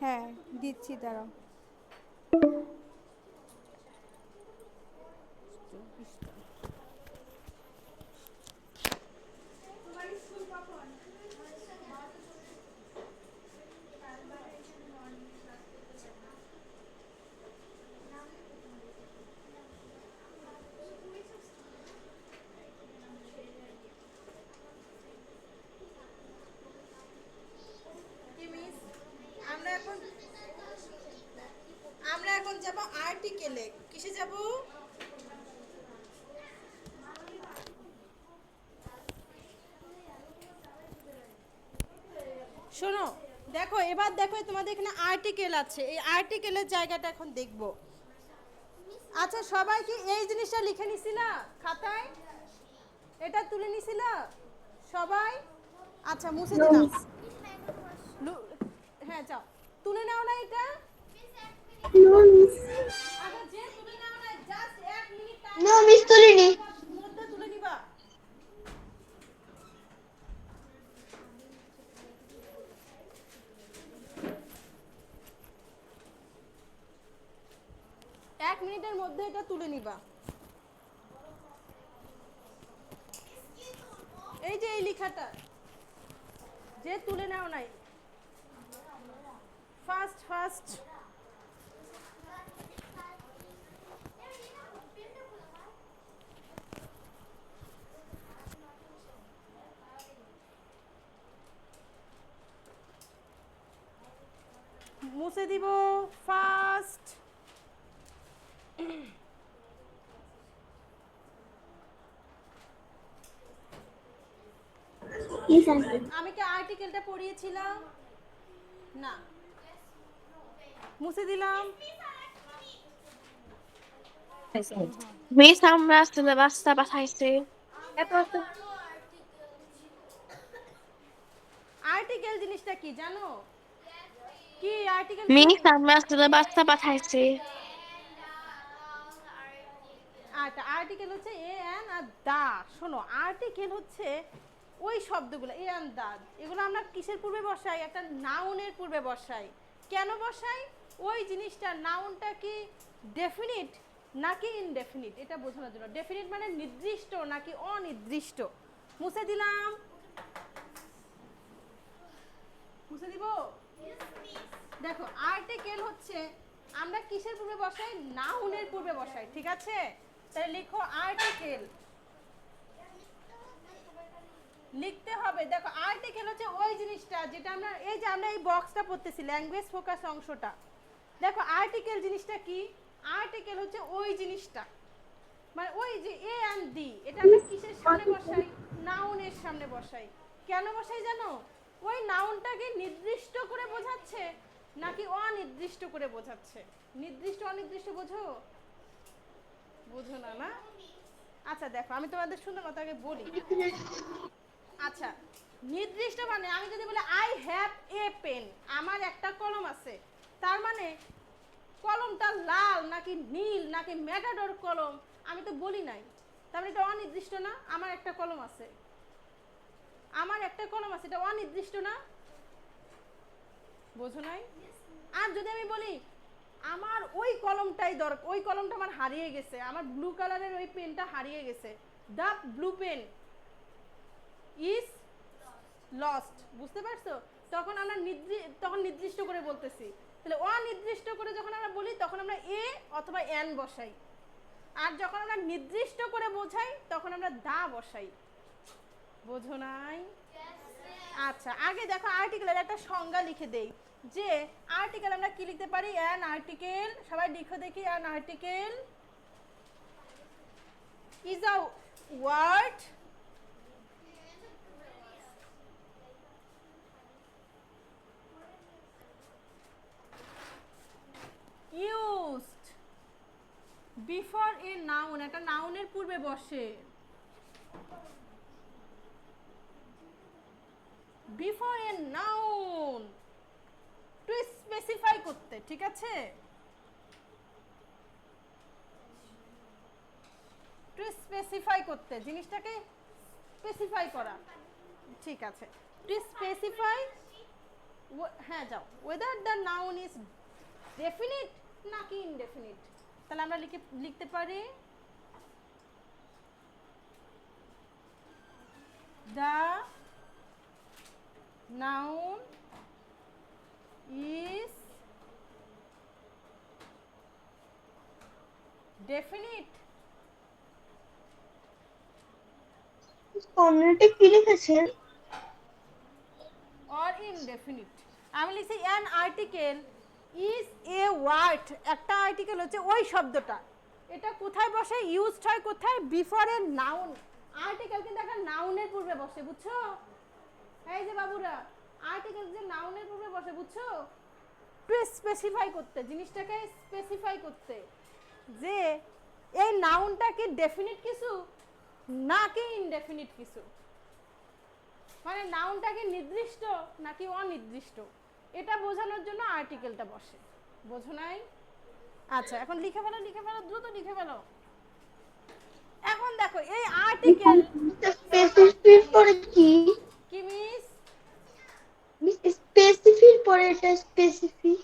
হ্যাঁ দিচ্ছি, দাঁড়াও। আমরা এখন যাব আর্টিকেলে। কিসে যাব? শোনো, দেখো এবার দেখো তোমাদের এখানে আর্টিকেল আছে, এই আর্টিকেলের জায়গাটা এখন দেখব। আচ্ছা সবাই কি এই জিনিসটা লিখে নিছিলা খাতায়? এটা তুলে নিছিলা সবাই? আচ্ছা মুছে দিলাম। হ্যাঁ যাও তুলে নাও না এটা। No miss. আচ্ছা যে তুলে নাও না just 1 minute time no miss তুলিনি। মধ্যে তুলে নিবা। এক মিনিটের মধ্যে এটা তুলে নিবা। এই যে এই লেখাটা যে তুলে নাও নাই, ফাস্ট ফাস্ট। মুছে দিব ফাস্ট। Yes aunty. আমি কি আর্টিকেলটা পড়িয়েছিলাম না? মুছে দিলাম। Miss, আমরা সিলেবাসটা পাঠাইছি। আর্টিকেল জিনিসটা কি জানো? কি আর্টিকেল? মিস, আমরা সিলেবাসটা পাঠাইছি। আচ্ছা আর্টিকেল হচ্ছে এ এন আর দা। শোনো আর্টিকেল হচ্ছে ওই শব্দগুলো এ এন দা, এগুলো আমরা কিসের পূর্বে বসাই? একটা নাউনের পূর্বে বসাই। কেন বসাই? ওই জিনিসটা নাউনটা কি ডেফিনিট নাকি ইনডেফিনিট এটা বোঝানোর জন্য। ডেফিনিট মানে নির্দিষ্ট নাকি অনির্দিষ্ট। মুছে দিলাম। মুছে দিব। দেখো আর্টিকেল হচ্ছে আমরা কিসের পূর্বে বসাই? নাউনের পূর্বে বসাই, ঠিক আছে? তাহলে লিখো আর্টিকেল, লিখতে হবে। দেখো আর্টিকেল হচ্ছে ওই জিনিসটা যেটা আমরা এই যে আমরা এই বক্সটা পড়তেছি ল্যাঙ্গুয়েজ ফোকাস অংশটা। দেখো আর্টিকেল জিনিসটা কি? আর্টিকেল হচ্ছে ওই জিনিসটা, মানে ওই যে এ এন্ড ডি, এটা আমরা কিসের সামনে বসাই? নাউনের সামনে বসাই। কেন বসাই জানো? ওই নাউনটাকে নির্দিষ্ট করে বোঝাচ্ছে নাকি অনির্দিষ্ট করে বোঝাচ্ছে। নির্দিষ্ট অনির্দিষ্ট বোঝো? বুঝো না না? আচ্ছা দেখো আমি তোমাদের সুন্দর মতো আগে বলি। আচ্ছা নির্দিষ্ট মানে আমি যদি বলি আই হ্যাভ এ পেন, আমার একটা কলম আছে, তার মানে কলমটা লাল নাকি নীল নাকি ম্যাটাডোর কলম আমি তো বলি নাই, তার মানে এটা অনির্দিষ্ট না? আমার একটা কলম আছে, আমার একটা কলম আছে, এটা অনির্দিষ্ট না? বোঝো নাই? আর যদি আমি বলি আমার ওই কলমটাই দরকার, ওই কলমটা আমার হারিয়ে গেছে, আমার ব্লু কালারের ওই পেনটা হারিয়ে গেছে, the blue pen is lost, বুঝতে পারছো? তখন আমরা নির্দিষ্ট করে বলতেছি। তাহলে অনির্দিষ্ট করে যখন আমরা বলি তখন আমরা এ অথবা এন বসাই, আর যখন আমরা নির্দিষ্ট করে বোঝাই তখন আমরা দা বসাই। বোঝো নাই? আচ্ছা, আগে দেখো আর্টিকেলের একটা সংজ্ঞা লিখে দেই, যে আর্টিকেল আমরা কি লিখতে পারি? অ্যান আর্টিকেল, সবাই লিখো দেখি। An article is a word used before a noun, একটা নাউনের পূর্বে বসে। Before a noun, to specify করতে, ঠিক আছে? টু স্পেসিফাই করতে, জিনিসটাকে স্পেসিফাই করা, ঠিক আছে? টু স্পেসিফাই, হ্যাঁ যাও, whether the noun is definite নাকি ইনডেফিনিট। তাহলে আমরা লিখতে পারি the noun is definite community কি লিখেছেন? or indefinite। আমি লিখছি an article is a word, একটা আর্টিকেল হচ্ছে ওই শব্দটা, এটা কোথায় বসে? ইউজড হয় কোথায়? Before a noun. আর্টিকেল কিন্তু একটা নাউনের পূর্বে বসে, বুঝছো? এই যে বাবুরা, আর্টিকেল যে নাউনের পূর্বে বসে, বুঝছো? টু স্পেসিফাই করতে, জিনিসটাকে স্পেসিফাই করতে, যে এই নাউনটা কি ডেফিনিট কিছু নাকি ইনডেফিনিট কিছু, মানে নাউনটা কি নির্দিষ্ট নাকি অনির্দিষ্ট, এটা বোঝানোর জন্য আর্টিকেলটা বসে। বোঝো নাই? আচ্ছা, এখন লিখে ফেলো, দ্রুত লিখে ফেলো। এখন দেখো এই আর্টিকেল স্পেসিফিক পরে কি? কি মিস? মিস স্পেসিফিক পরে এটা স্পেসিফিক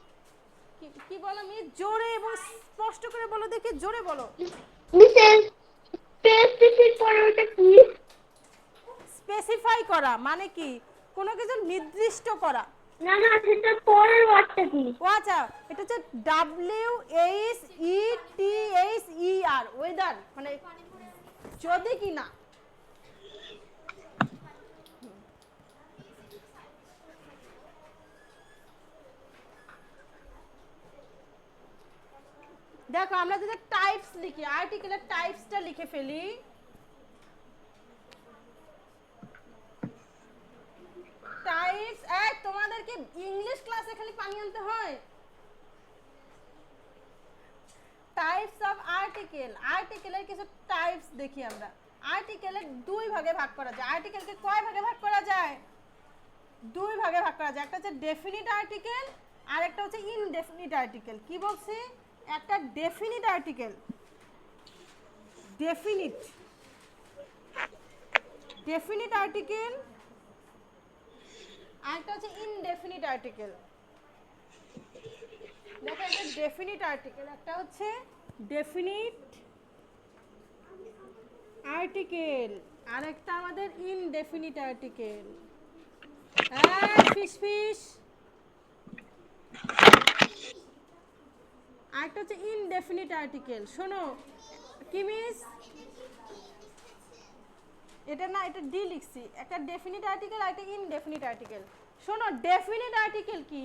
কি বলো মিস? জোরে এবং স্পষ্ট করে বলো দেখি, জোরে বলো। মিস স্পেসিফিক পরে ওটা কি? স্পেসিফাই করা মানে কি? কোনো কিছু নির্দিষ্ট করা। না না, সেটা পরের ওয়ার্ডটা কি? ও আচ্ছা, এটা হচ্ছে WHETHER, ওয়েদার, মানে যদি কি না। দেখো আমরা যদি টাইপস লিখি, আর্টিকেলের টাইপসটা লিখে ফেলি। টাইপস, তোমাদের কি ইংলিশ ক্লাসে খালি পানি আনতে হয়? টাইপস অফ আর্টিকেল, আর্টিকেলের কিছু টাইপস দেখি আমরা। আর্টিকেলের দুই ভাগে ভাগ করা যায়। আর্টিকেলকে কয় ভাগে ভাগ করা যায়? দুই ভাগে ভাগ করা যায়। একটা হচ্ছে ডেফিনিট আর্টিকেল আর একটা হচ্ছে ইনডেফিনিট আর্টিকেল। কি বলছি? একটা ডেফিনিট আর্টিকেল, ডেফিনিট আর্টিকেল, আর একটা হচ্ছে ইনডেফিনিট আর্টিকেল। দেখো একটা ডেফিনিট আর্টিকেল, একটা হচ্ছে ডেফিনিট আর্টিকেল, আর একটা আমাদের ইনডেফিনিট আর্টিকেল। Fish fish. আরেকটা হচ্ছে ইনডেফিনিট আর্টিকেল। শোনো কি মিস, এটা না, এটা ডি লিখছি। একটা ডেফিনিট আর্টিকেল আর একটা ইনডেফিনিট আর্টিকেল। শোনো, ডেফিনিট আর্টিকেল কি?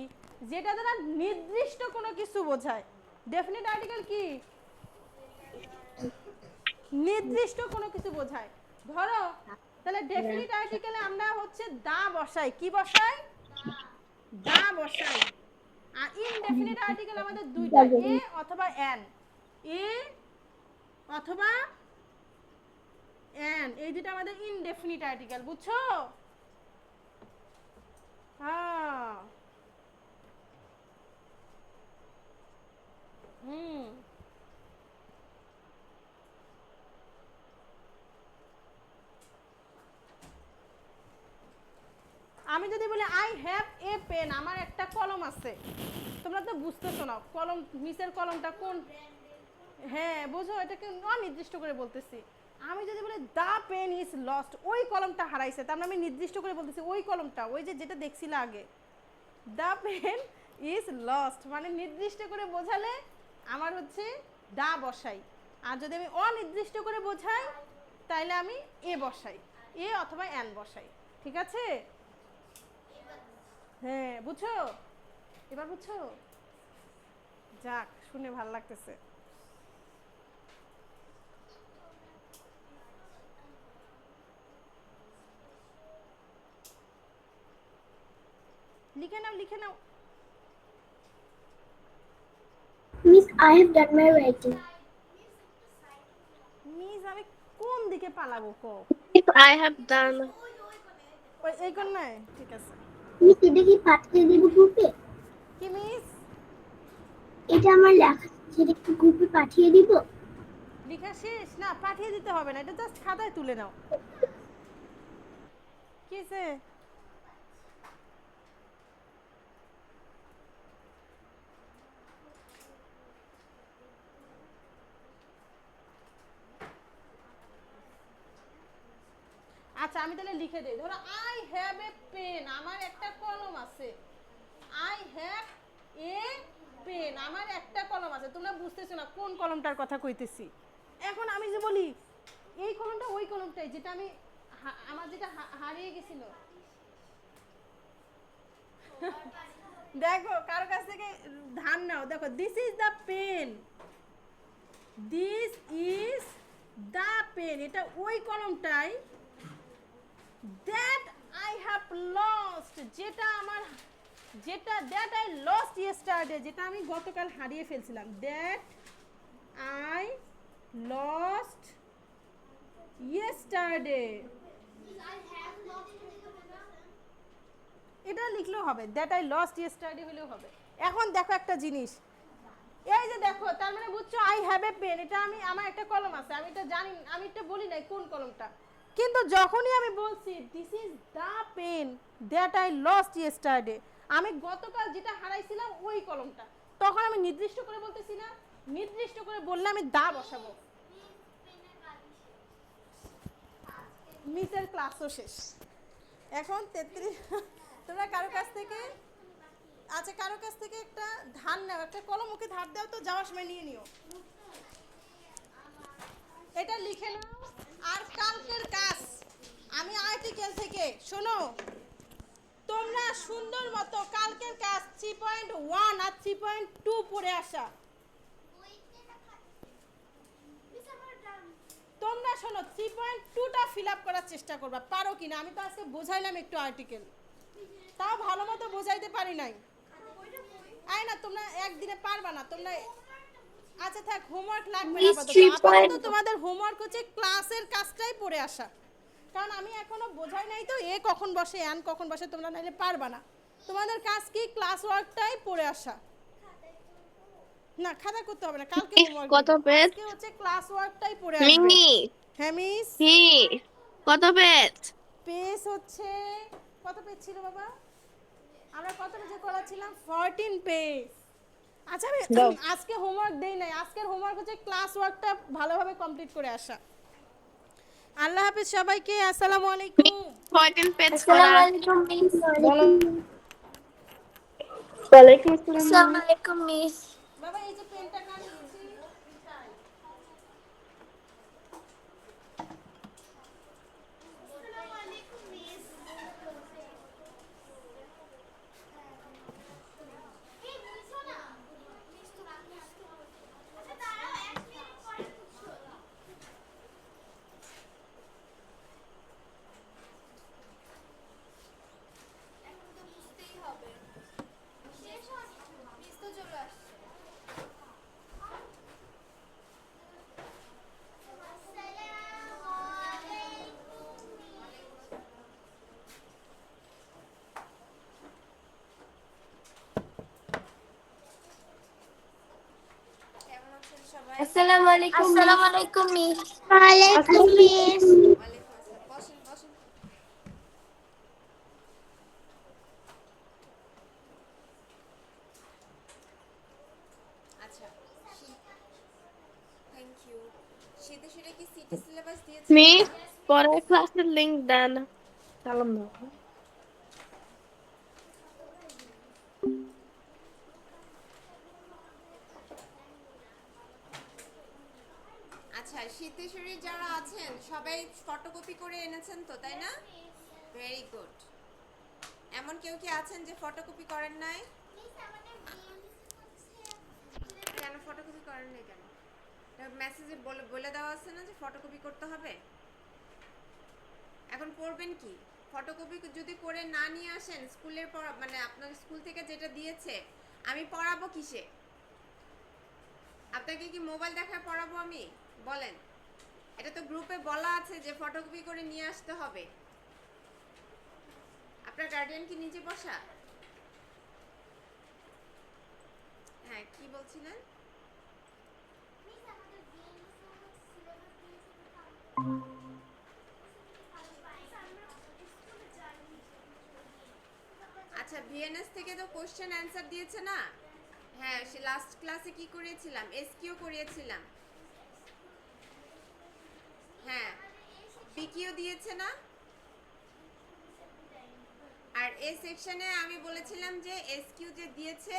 যেটা দ্বারা নির্দিষ্ট কোনো কিছু বোঝায়। ডেফিনিট আর্টিকেল কি? নির্দিষ্ট কোনো কিছু বোঝায়। ধরো তাহলে ডেফিনিট আর্টিকেলে আমরা হচ্ছে দা বসাই। কি বসাই? দা বসাই। আর ইনডেফিনিট আর্টিকেল আমাদের দুইটা, এ অথবা এন। এ অথবা এন, এই দুটো আমাদের ইনডেফিনিট আর্টিকেল, বুঝছো? হ্যাঁ, পেন, আমার একটা কলম আছে। তোমরা তো বুঝতেছো না কলম, মিসের কলমটা কোন, হ্যাঁ বোঝো, এটাকে অনির্দিষ্ট করে বলতেছি। আমি যদি বলি দ্য পেন ইজ লস্ট, ওই কলমটা হারাইছে, তার মানে আমি নির্দিষ্ট করে বলতেছি ওই কলমটা, ওই যে যেটা দেখছিলে আগে, দ্য পেন ইজ লস্ট মানে নির্দিষ্ট করে বোঝালে আমার হচ্ছে দা বসাই, আর যদি আমি অনির্দিষ্ট করে বোঝাই তাইলে আমি এ বসাই, এ অথবা এন বসাই। ঠিক আছে? হ্যাঁ বুঝছো, এবার বুঝছো? যাক, শুনে ভালো লাগতেছে। লিখে নাও, লিখে নাও। Miss I have done my writing. Miss আমি কোন দিকে পালাবো কো? If I have done. ওই এই কোন নাই? ঠিক আছে। মিস এটা কি পাঠিয়ে দেব গ্রুপে? কি মিস? এটা আমার লেখা, সেটা কি গ্রুপে পাঠিয়ে দিব? লেখা শেষ? না, পাঠিয়ে দিতে হবে না, এটা জাস্ট খাতায় তুলে নাও। কিসে? আচ্ছা আমি তাহলে লিখে দেই। ধরো আই হ্যাভ এ পেন, আমার একটা কলম আছে। আই হ্যাভ এ পেন, আমার একটা কলম আছে। তোমরা বুঝতেছো না কোন কলমটার কথা কইতেছি। এখন আমি যে বলি এই কলমটা ওই কলমটাই যেটা আমি আমার যেটা হারিয়ে গেছিল। দেখো কারো কাছ থেকে ধান নাও, দেখো this is the pen, this is the pen, এটা ওই কলমটাই। that I have lost, যেটা আমার, যেটা that I lost yesterday, যেটা আমি গতকাল হারিয়ে ফেলছিলাম, that I lost yesterday, এটা লিখলেও হবে, that I lost yesterday হলেও হবে। এখন দেখো একটা জিনিস, এই যে দেখো, তার মানে বুঝছো আই হ্যাভ এ পেন, এটা আমি, আমার একটা কলম আছে, আমি এটা জানি, আমি এটা বলি নাই কোন কলমটা, কিন্তু যখনই আমি বলছি this is the pen that I lost yesterday, আমি গতকাল যেটা হারাইছিলাম ওই কলমটা, তখন আমি নির্দিষ্ট করে বলতেছি না, নির্দিষ্ট করে বললে আমি দা বসাবো। মিসের ক্লাসও শেষ, এখন 33। তোমরা কারো কাছ থেকে, আচ্ছা কারো কাছ থেকে একটা ধান নাও, একটা কলম ওকে ধার দাও তো, যাওয়ার সময় নিয়ে নিও। এটা লিখে নাও। আর কালকের কাজ আমি আর্টিকেল থেকে, শোনো তোমরা সুন্দর মতো কালকের কাজ 3.1 আর 3.2 পড়ে আসা। তোমরা শোনো 3.2টা ফিল আপ করার চেষ্টা করবা, পারো কিনা। আমি তো আজকে বোঝাইলাম একটু আর্টিকেল, তাও ভালো মতো বোঝাইতে পারি নাই। আয় না, তোমরা একদিনে পারবা না তোমরা। আচ্ছা থাক, হোমওয়ার্ক লাগবে না আপাতত। তোমাদের হোমওয়ার্ক হচ্ছে ক্লাসের কাজটাই পড়ে আসা, কারণ আমি এখনো বোঝাই নাই তো এ কখন বসে এন কখন বসে, তোমরা নাইলে পারবা না। তোমাদের কাজ কি ক্লাস ওয়ার্কটাই পড়ে আসা। না খাতা করতে হবে না, কালকে হোমওয়ার্ক কত পেজ? আজকে হচ্ছে ক্লাস ওয়ার্কটাই পড়ে আসবে। মিমি হ্যাঁ মিস। কি কত পেজ? পেজ হচ্ছে, কত পেজ ছিল বাবা? আমরা কত পেজে করাছিলাম? 14 পেজ। আচ্ছা আমি আজকে হোমওয়ার্ক দেই নাই, আজকের হোমওয়ার্ক হচ্ছে ক্লাস ওয়ার্কটা ভালোভাবে কমপ্লিট করে আসা। আল্লাহ হাফেজ সবাইকে, আসসালামু আলাইকুম। 14 পেজ আসসালামু করা। আলাইকুম মিস। ওয়ালাইকুম আসসালাম। আসসালামু আলাইকুম মিস। বাবা এই যে পেনটা কার নিয়েছি? আসসালামু আলাইকুম। আসসালামু আলাইকুম মিস। ওয়ালাইকুম মিস। বিকিউ শীতে সেটা কি সিটি সিলেবাস দিয়েছে? মিস পরের ক্লাসের লিংক দেন। সালাম দাও। আচ্ছা সিদ্ধেশ্বরী যারা আছেন সবাই ফটোকপি করে এনেছেন তো, তাই না? Very good. এমন কেউ কি আছেন যে ফটোকপি করেন নাই? কেন ফটোকপি করেন নাই কেন? মেসেজে বলে দেওয়া আছে না যে ফটোকপি করতে হবে। এখন পড়বেন কি? ফটোকপি যদি করে না নিয়ে আসেন স্কুলের পর মানে আপনার স্কুল থেকে যেটা দিয়েছে আমি পড়াবো কিসে? আপনাকে কি মোবাইল দেখায় পড়াবো আমি? বলেন। এটা তো গ্রুপে বলা আছে যে ফটোকপি করে নিয়ে আসতে হবে। আপনার গার্ডিয়ান কি নিচে বসা? হ্যাঁ কি বলছিলেন? আচ্ছা ভিএনএস থেকে তো কোশ্চেন অ্যানসার দিয়েছে না? হ্যাঁ সে লাস্ট ক্লাসে কি করিয়েছিলাম? এসকিউ করিয়েছিলাম। হ্যাঁ বিকিউ দিয়েছে না? আর এই সেকশনে আমি বলেছিলাম যে এসকিউ যে দিয়েছে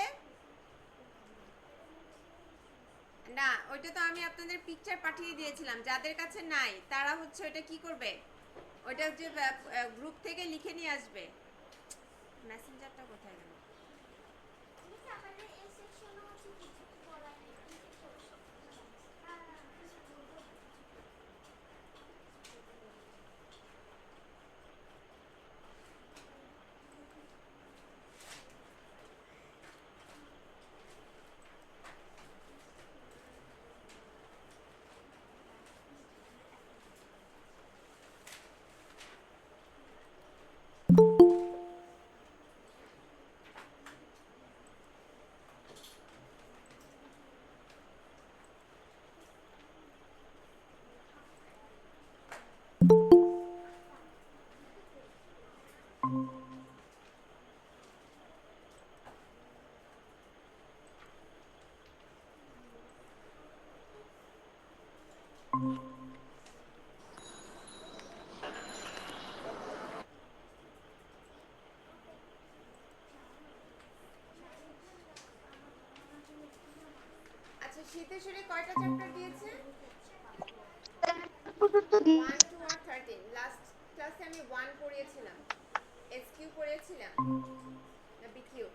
না ওইটা তো আমি আপনাদের পিকচার পাঠিয়ে দিয়েছিলাম। যাদের কাছে নাই তারা হচ্ছে ওইটা কি করবে? ওইটা যে গ্রুপ থেকে লিখে নিয়ে আসবে। মেসেঞ্জারটা কোথায় গেল? আচ্ছা শীতেশ্বরী কয়টা চ্যাপ্টার দিয়েছে? 1 2 আর 13 লাস্ট ক্লাসে আমি 1 পড়িয়েছিলাম। এসকিউ পড়িয়েছিলাম না বিকিউ?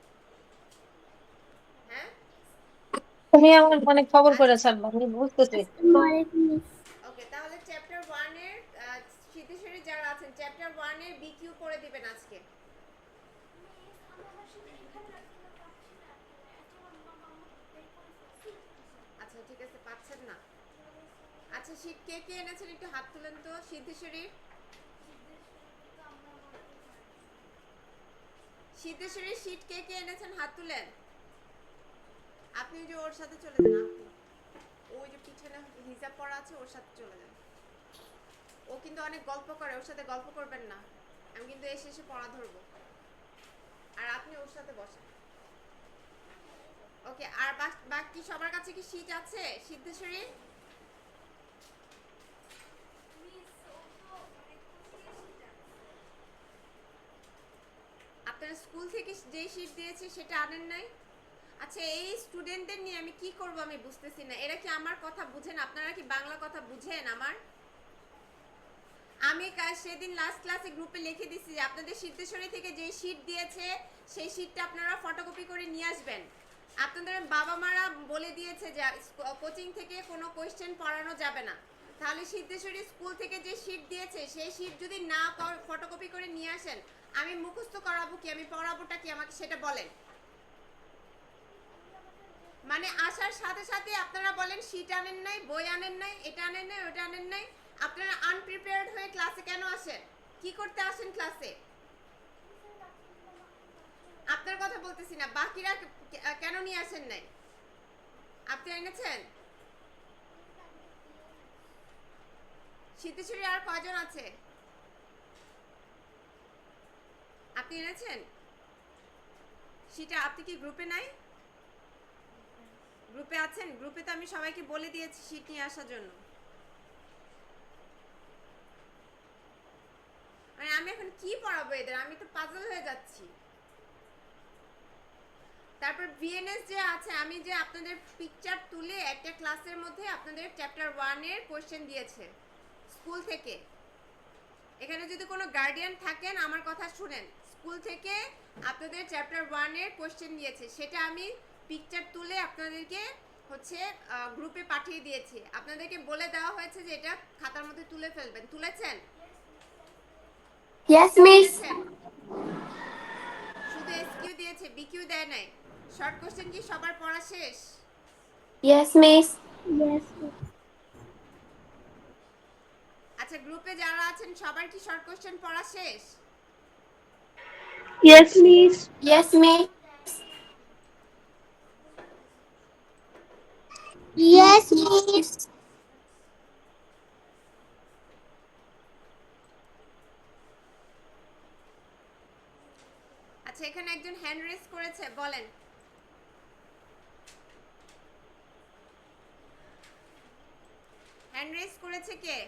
হ্যাঁ তুমি আমার মানে খবর করে ছাড়বা, আমি বুঝতেছি। ওকে তাহলে চ্যাপ্টার 1 এর শীতেশ্বরী যারা আছেন চ্যাপ্টার 1 এর বিকিউ করে দিবেন আজকে। আচ্ছা ঠিক আছে পাচ্ছেন না। আচ্ছা শীত কে কে এনেছেন একটু হাত তুলেন তো সিদ্ধেশ্বরী। সিদ্ধেশ্বরী শীত কে কে এনেছেন হাত তুলেন। আপনি যে ওর সাথে চলে যান আপনি ওই যে পিছনে হিজাব পরা আছে ওর সাথে চলে যান। ও কিন্তু অনেক গল্প করে, ওর সাথে গল্প করবেন না। আমি কিন্তু এসে এসে পড়া ধরবো আর আপনি ওর সাথে বসেন। ওকে আর বাকি সবার কাছে কি শীট আছে সিদ্ধেশ্বরী? আপনারা স্কুল থেকে যে শীট দিয়েছে সেটা আনেন নাই? আচ্ছা এই স্টুডেন্টদের নিয়ে আমি কি করব আমি বুঝতেছি না। এরা কি আমার কথা বুঝেন? আপনারা কি বাংলা কথা বুঝেন আমার? আমি সেদিন লাস্ট ক্লাসে গ্রুপে লিখে দিছি যে আপনাদের সিদ্ধেশ্বরী থেকে যে শীট দিয়েছে সেই শীটটা আপনারা ফটোকপি করে নিয়ে আসবেন। আপনাদের বাবা মারা বলে দিয়েছে যে কোচিং থেকে কোনো কোশ্চেন পড়ানো যাবে না। তাহলে সিদ্ধেশ্বরী স্কুল থেকে যে শীট দিয়েছে সেই শীট যদি না ফটোকপি করে নিয়ে আসেন আমি মুখস্থ করাবো কি, আমি পড়াবোটা কি আমাকে সেটা বলেন। মানে আসার সাথে সাথে আপনারা বলেন শীট আনেন নাই, বই আনেন নাই, এটা আনেন নাই, ওটা আনেন নাই। আপনারা আনপ্রিপেয়ার্ড হয়ে ক্লাসে কেন আসেন? কি করতে আসেন ক্লাসে? আপনার কথা বলতেছি না, বাকিরা কেন নিয়ে আসেন নাই? আপনি এনেছেন? সিদ্ধেশ্বরী আর কয়জন আছে? আপনি এনেছেন? সেটা আপনি কি গ্রুপে নাই? গ্রুপে গ্রুপে আছেন? গ্রুপে তো আমি সবাইকে বলে দিয়েছি শীট নিয়ে আসার জন্য। মানে আমি এখন কি পড়াবো এদের, আমি তো পাজল হয়ে যাচ্ছি। তারপর ভিএনএস যে আছে, আমি যে আপনাদের পিকচার তুলে একটা ক্লাসের মধ্যে আপনাদের চ্যাপ্টার 1 এর কোশ্চেন দিয়েছে স্কুল থেকে। এখানে যদি কোনো গার্ডিয়ান থাকেন আমার কথা শুনেন, স্কুল থেকে আপনাদের চ্যাপ্টার 1 এর কোশ্চেন দিয়েছে, সেটা আমি পিকচার তুলে আপনাদেরকে হচ্ছে গ্রুপে পাঠিয়ে দিয়েছি। আপনাদেরকে বলে দেওয়া হয়েছে যে এটা খাতার মধ্যে তুলে ফেলবেন। তুলেছেন? Yes miss. শুধু এসকিউ দিয়েছে, বিকিউ দেয় নাই। শর্ট কোশ্চেন কি সবার পড়া শেষ? Yes miss. ইয়েস আচ্ছা, গ্রুপে যারা আছেন সবার কি শর্ট কোশ্চেন পড়া শেষ? Yes, miss. Yes miss. Yes miss. আচ্ছা, এখানে একজন হ্যান্ড রেজ করেছে, বলেন। হ্যান্ড রেজ করেছে কে?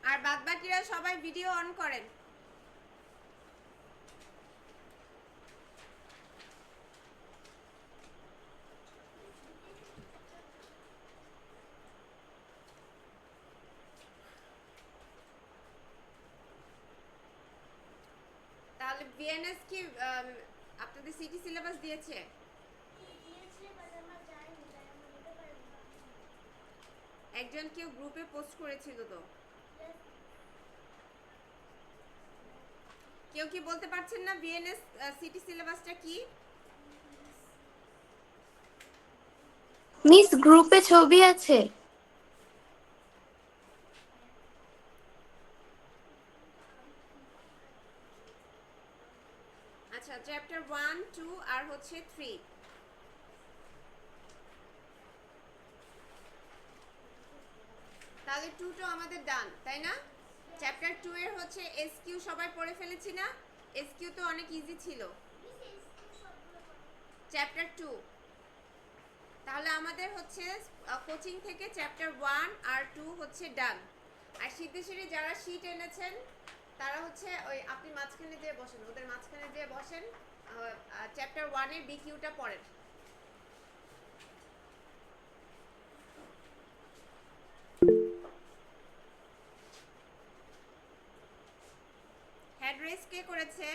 আর বাদবাকিরা সবাই ভিডিও অন করেন। তাহলে বিএনএস কি আপনাদের সিটি সিলেবাস দিয়েছে? একজন কেউ গ্রুপে পোস্ট করেছিল তো, কেউ কি বলতে পারছেন না বিএনএস সিটি সিলেবাসটা কি? মিস গ্রুপে ছবি আছে। আচ্ছা, চ্যাপ্টার 1, 2 আর হচ্ছে 3। তাহলে 2 তো আমাদের ডান, তাই না? চ্যাপ্টার 2 এর হচ্ছে এসকিউ সবাই পড়ে ফেলেছি না? এসকিউ তো অনেক ইজি ছিল। চ্যাপ্টার 2, তাহলে আমাদের হচ্ছে কোচিং থেকে চ্যাপ্টার 1 আর 2 হচ্ছে ডান। আর সিদ্ধেশ্বরী যারা শীট এনেছেন তারা হচ্ছে ওই আপনি মাঝখানে যেয়ে বসেন, ওদের মাঝখানে যেয়ে বসেন, চ্যাপ্টার 1 এর বিকিউটা পড়েন। হেড রেস কে করেছে?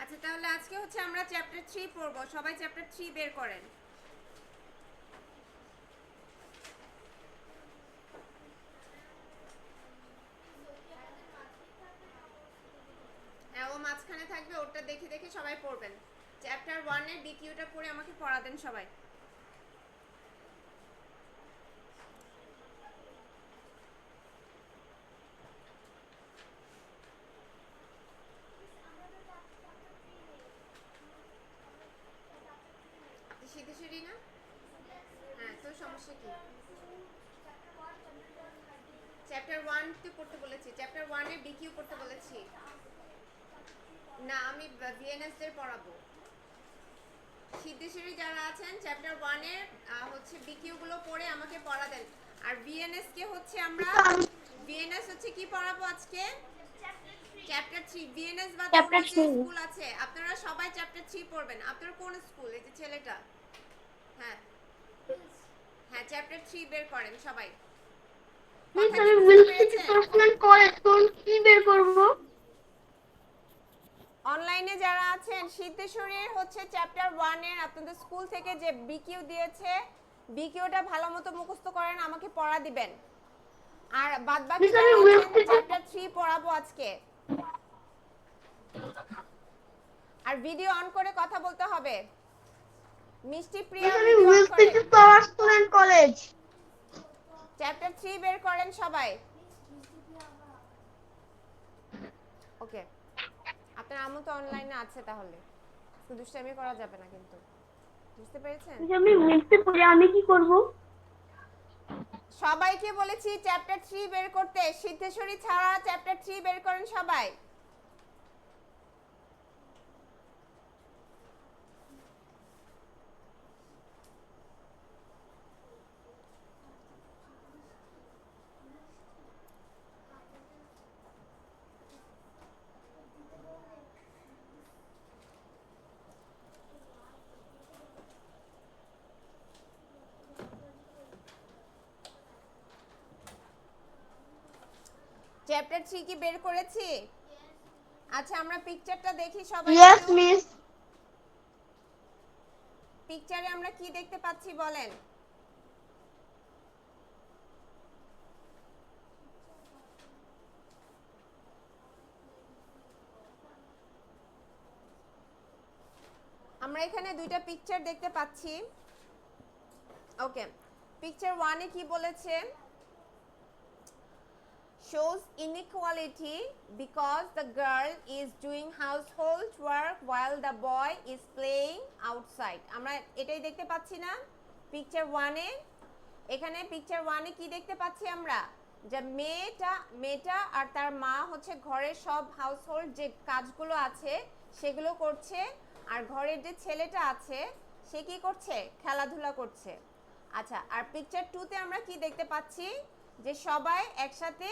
আচ্ছা, তাহলে আজকে হচ্ছে আমরা চ্যাপ্টার 3 পড়ব। সবাই চ্যাপ্টার 3 বের করেন। হ্যাঁ, ও মাঝখানে থাকবে, ওটা দেখে দেখে সবাই পড়বেন। চ্যাপ্টার 1 এর বিকিউটা পড়ে আমাকে পড়া দেন সবাই। সিদ্ধেশ্বরী না? হ্যাঁ, তো সমস্যা কি? চ্যাপ্টার 1 তে পড়তে বলেছি, চ্যাপ্টার 1 এর বিকিউ পড়তে বলেছি না, আমি ভিএনএস দের পড়াবো। সিদ্ধেশ্বরী যারা আছেন চ্যাপ্টার 1 এর হচ্ছে বিকিউ গুলো পড়ে আমাকে পড়া দেন। আর ভিএনএস কে হচ্ছে আমরা ভিএনএস হচ্ছে কি পড়াবো আজকে? চ্যাপ্টার 3। ভিএনএস বা চ্যাপ্টার যে 3 স্কুল আছে আপনারা সবাই চ্যাপ্টার 3 পড়বেন। আপনারা কোন স্কুল? এই যে ছেলেটা, হ্যাঁ চ্যাপ্টার 3 বের করেন সবাই। মিস কথা কি আমি বুঝতে উইলস থেকে পেরেছেন? পার্সোনাল কলেজ কোন কি বের করব? অনলাইনে যারা আছেন সিদ্ধেশ্বরীর হচ্ছে চ্যাপ্টার 1 এর আপনাদের স্কুল থেকে যে বিকিউ দিয়েছে, বিকিউটা ভালোমতো মুখস্থ করেন, আমাকে পড়া দিবেন। আর বাদবাকি মিস আমি যারা উইলস আছেন থেকে চ্যাপ্টার 3 পড়াবো আজকে। আর ভিডিও অন করে কথা বলতে হবে। মিষ্টি প্রিয়া মিস আমি ভিডিও অন উইলস করে। থেকে পাওয়ার স্টুডেন্ট কলেজ। চ্যাপ্টার 3 বের করেন সবাই। ওকে, আপনার আম্মু তো অনলাইনে আছে, তাহলে দুষ্টামি করা যাবে না কিন্তু, বুঝতে পেরেছেন? মিস আমি উইলসে পড়ে আমি কি করব? সবাইকে বলেছি চ্যাপ্টার 3 বের করতে, সিদ্ধেশ্বরী ছাড়া চ্যাপ্টার 3 বের করেন সবাই। চ্যাপ্টার 3 কি বের করেছি? আচ্ছা আমরা পিকচারটা দেখি সবাই। Yes miss. পিকচারে আমরা কি দেখতে পাচ্ছি বলেন? আমরা এখানে দুইটা পিকচার দেখতে পাচ্ছি। ওকে, পিকচার 1 এ কি বলেছে? shows inequality because the girl is doing household work while the boy is playing outside. আমরা এটাই দেখতে পাচ্ছি না পিকচার 1 এ? এখানে পিকচার 1 এ কি দেখতে পাচ্ছি আমরা? যে মেয়েটা আর তার মা হচ্ছে ঘরের সব হাউসহোল্ড যে কাজগুলো আছে সেগুলো করছে, আর ঘরের যে ছেলেটা আছে সে কি করছে? খেলাধুলা করছে। আচ্ছা, আর পিকচার 2 তে আমরা কি দেখতে পাচ্ছি? যে সবাই একসাথে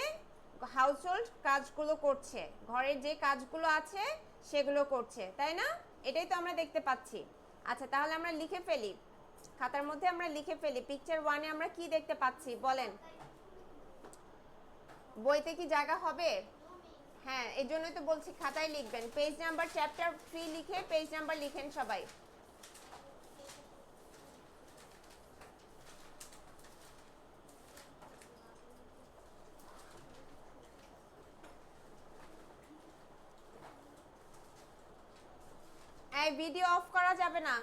হাউসহোল্ড কাজগুলো করছে, ঘরের যে কাজগুলো আছে সেগুলো করছে, তাই না? এটাই তো আমরা দেখতে পাচ্ছি। আচ্ছা, তাহলে আমরা লিখে ফেলি, খাতার মধ্যে আমরা লিখে ফেলি পিকচার 1 এ আমরা কি দেখতে পাচ্ছি বলেন? বইতে কি জায়গা হবে? হ্যাঁ, এই জন্যই তো বলছি খাতায় লিখবেন। পেজ নাম্বার চ্যাপ্টার 3 লিখে পেজ নাম্বার লিখেন সবাই। এই ভিডিও অফ করা যাবে না।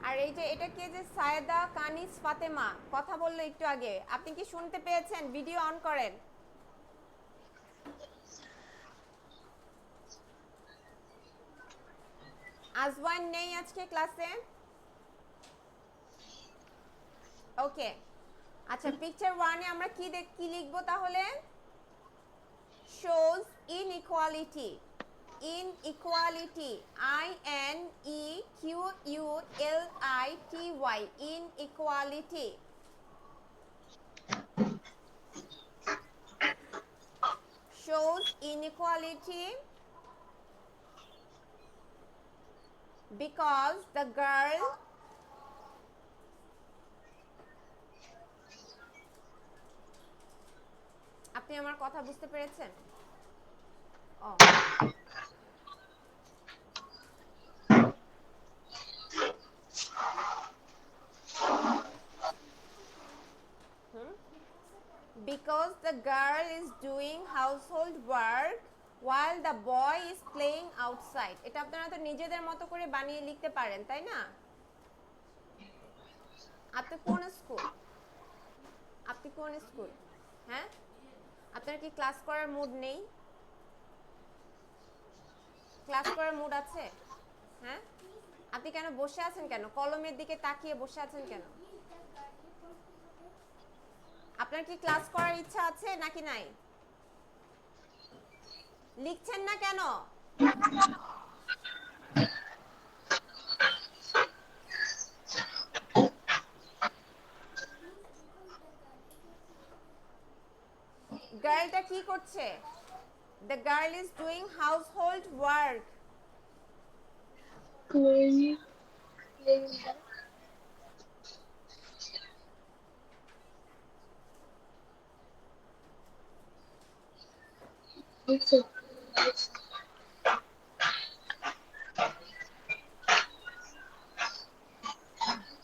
আর এই যে এটা কে যে সায়েদা কানিস ফাতেমা কথা বললো একটু আগে, আপনি কি শুনতে পেয়েছেন? ভিডিও অন করেন। আজওয়ান নেই আজকে ক্লাসে। ওকে, আচ্ছা পিকচার 1 এ আমরা কি লিখবো তাহলে? shows inequality. Inequality, INEQUALITY, inequality. Shows inequality because the girl আপনি আমার কথা বুঝতে পেরেছেন? ও, because the girl is doing household work while the boy is playing outside. এটা আপনারা তো নিজেদের মতো করে বানিয়ে লিখতে পারেন, তাই না? আপনি কোন স্কুল? হ্যাঁ, আপনার কি ক্লাস করার মুড নেই? ক্লাস করার মুড আছে? হ্যাঁ, আপনি কেন বসে আছেন? কেন কলমের দিকে তাকিয়ে বসে আছেন কেন? আপনার কি ক্লাস করার ইচ্ছা আছে নাকি নাই? লিখছেন না কেন? গার্লটা কি করছে? The girl is doing household work.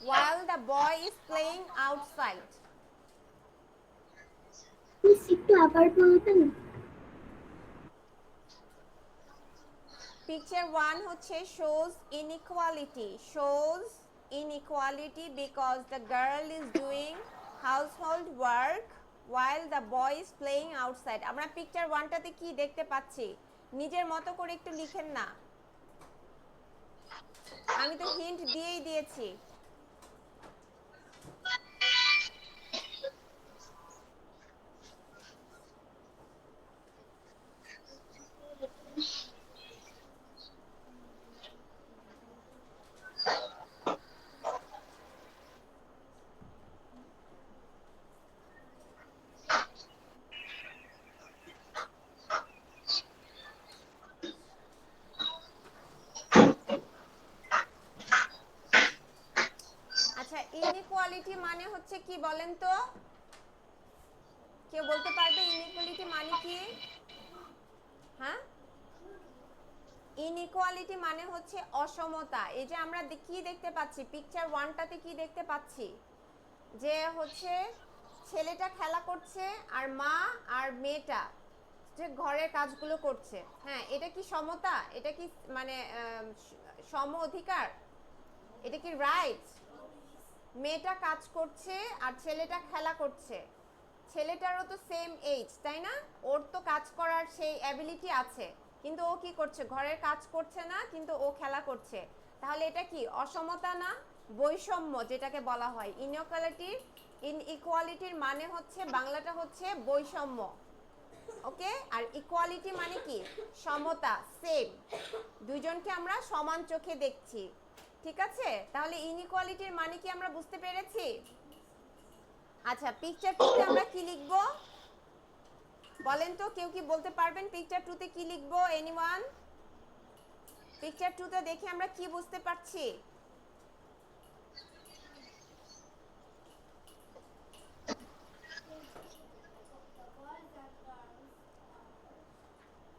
while the boy is playing outside. Miss একটু আবার বলবেন? Picture 1 হচ্ছে shows inequality because the girl is doing household work while the boy is playing outside. আমরা picture 1 টাতে কি দেখতে পাচ্ছি? নিজের মতো করে একটু লিখেন না, আমি তো হিন্ট দিয়েই দিয়েছি। আচ্ছা, ইনইকুয়ালিটি মানে হচ্ছে কি বলেন তো? কেউ বলতে পারবে ইনইকুয়ালিটি মানে কি? হ্যাঁ, ইনইকুয়ালিটি মানে হচ্ছে অসমতা। এই যে আমরা কি দেখতে পাচ্ছি পিকচার 1 টাতে, কি দেখতে পাচ্ছি যে হচ্ছে ছেলেটা খেলা করছে আর মা আর মেয়েটা যে ঘরের কাজগুলো করছে। হ্যাঁ, এটা কি সমতা? এটা কি মানে সম অধিকার? এটা কি রাইট? মেয়েটা কাজ করছে আর ছেলেটা খেলা করছে, ছেলেটারও তো সেম এজ, তাই না? ওর তো কাজ করার সেই অ্যাবিলিটি আছে, কিন্তু ও কি করছে? ঘরের কাজ করছে না, কিন্তু ও খেলা করছে। তাহলে এটা কি অসমতা না? বৈষম্য যেটাকে বলা হয়। ইনইকুয়ালিটির মানে হচ্ছে বাংলাটা হচ্ছে বৈষম্য, ওকে? আর ইকুয়ালিটি মানে কি? সমতা, সেম, দুইজনকে আমরা সমান চোখে দেখছি, ঠিক আছে? তাহলে ইনইকুয়ালিটির মানে কি আমরা বুঝতে পেরেছি? আচ্ছা, পিকচার 2 তে আমরা কি লিখব বলেন তো? কেউ কি বলতে পারবেন পিকচার 2 তে কি লিখব? এনিওয়ান? পিকচার 2 তে দেখে আমরা কি বুঝতে পারছি?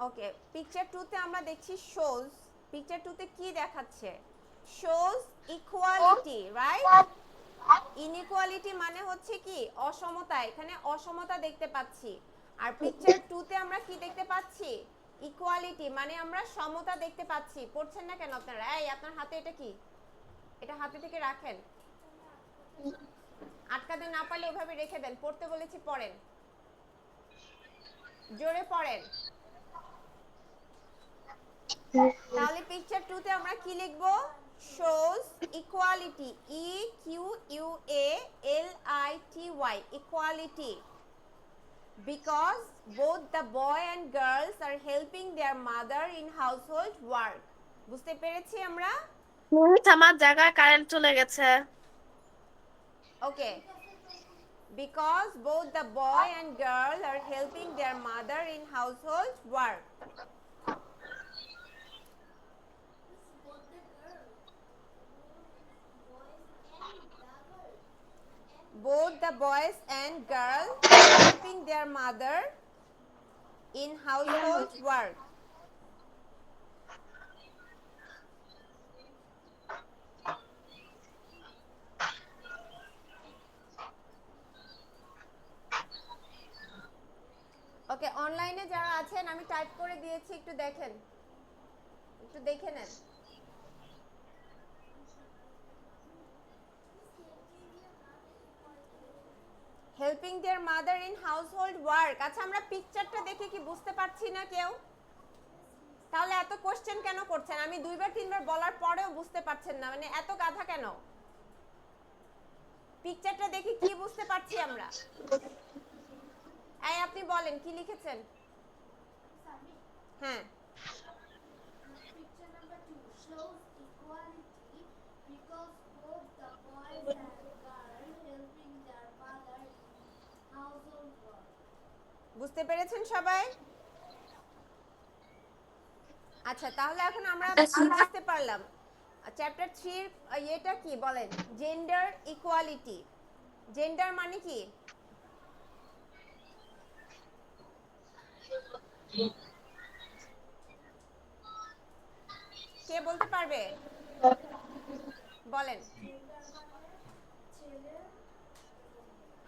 ওকে, পিকচার 2 তে আমরা দেখছি শোজ। পিকচার 2 তে কি দেখাচ্ছে? Shows equality, right? ইনইকুয়ালিটি মানে হচ্ছে কি? অসমতা। এখানে অসমতা দেখতে পাচ্ছি। আর পিকচার 2 তে আমরা কি দেখতে পাচ্ছি? ইকুয়ালিটি, মানে আমরা সমতা দেখতে পাচ্ছি। পড়ছেন না কেন আপনারা? এই আপনার হাতে এটা কি? এটা হাতে থেকে রাখেন, আটকাতে না পারলে ওভাবে রেখে দেন। পড়তে বলেছি, পড়েন, জোরে পড়েন। তাহলে পিকচার 2 তে আমরা কি লিখব? shows equality, equality, equality, because both the boy and girls are helping their mother in household work. বুঝতে পেরেছি আমরা? আমার জায়গায় কারেন্ট চলে গেছে। Okay, because both the boy and girl are helping their mother in household work. Both the boys and girls helping their mother in household work. ওকে, অনলাইনে যারা আছেন আমি টাইপ করে দিয়েছি, একটু দেখেন, একটু দেখে নেন। Helping their mother in household work. আচ্ছা, আমরা পিকচারটা দেখে কি বুঝতে পারছি না কেউ? তাহলে এত কোশ্চেন কেন করছেন? আমি 2বার 3বার বলার পরেও বুঝতে পারছেন না, মানে এত গাধা কেন? পিকচারটা দেখে কি বুঝতে পারছি আমরা? এই আপনি বলেন কি লিখেছেন? হ্যাঁ, Picture number 2 shows equality because both the boys and girls helping their mother in household work. বুঝতে পেরেছেন সবাই? আচ্ছা, তাহলে এখন আমরা কি বুঝতে পারলাম? চ্যাপ্টার 3 এটা কি বলেন? Gender equality. জেন্ডার মানে কি? কে বলতে পারবে? বলেন।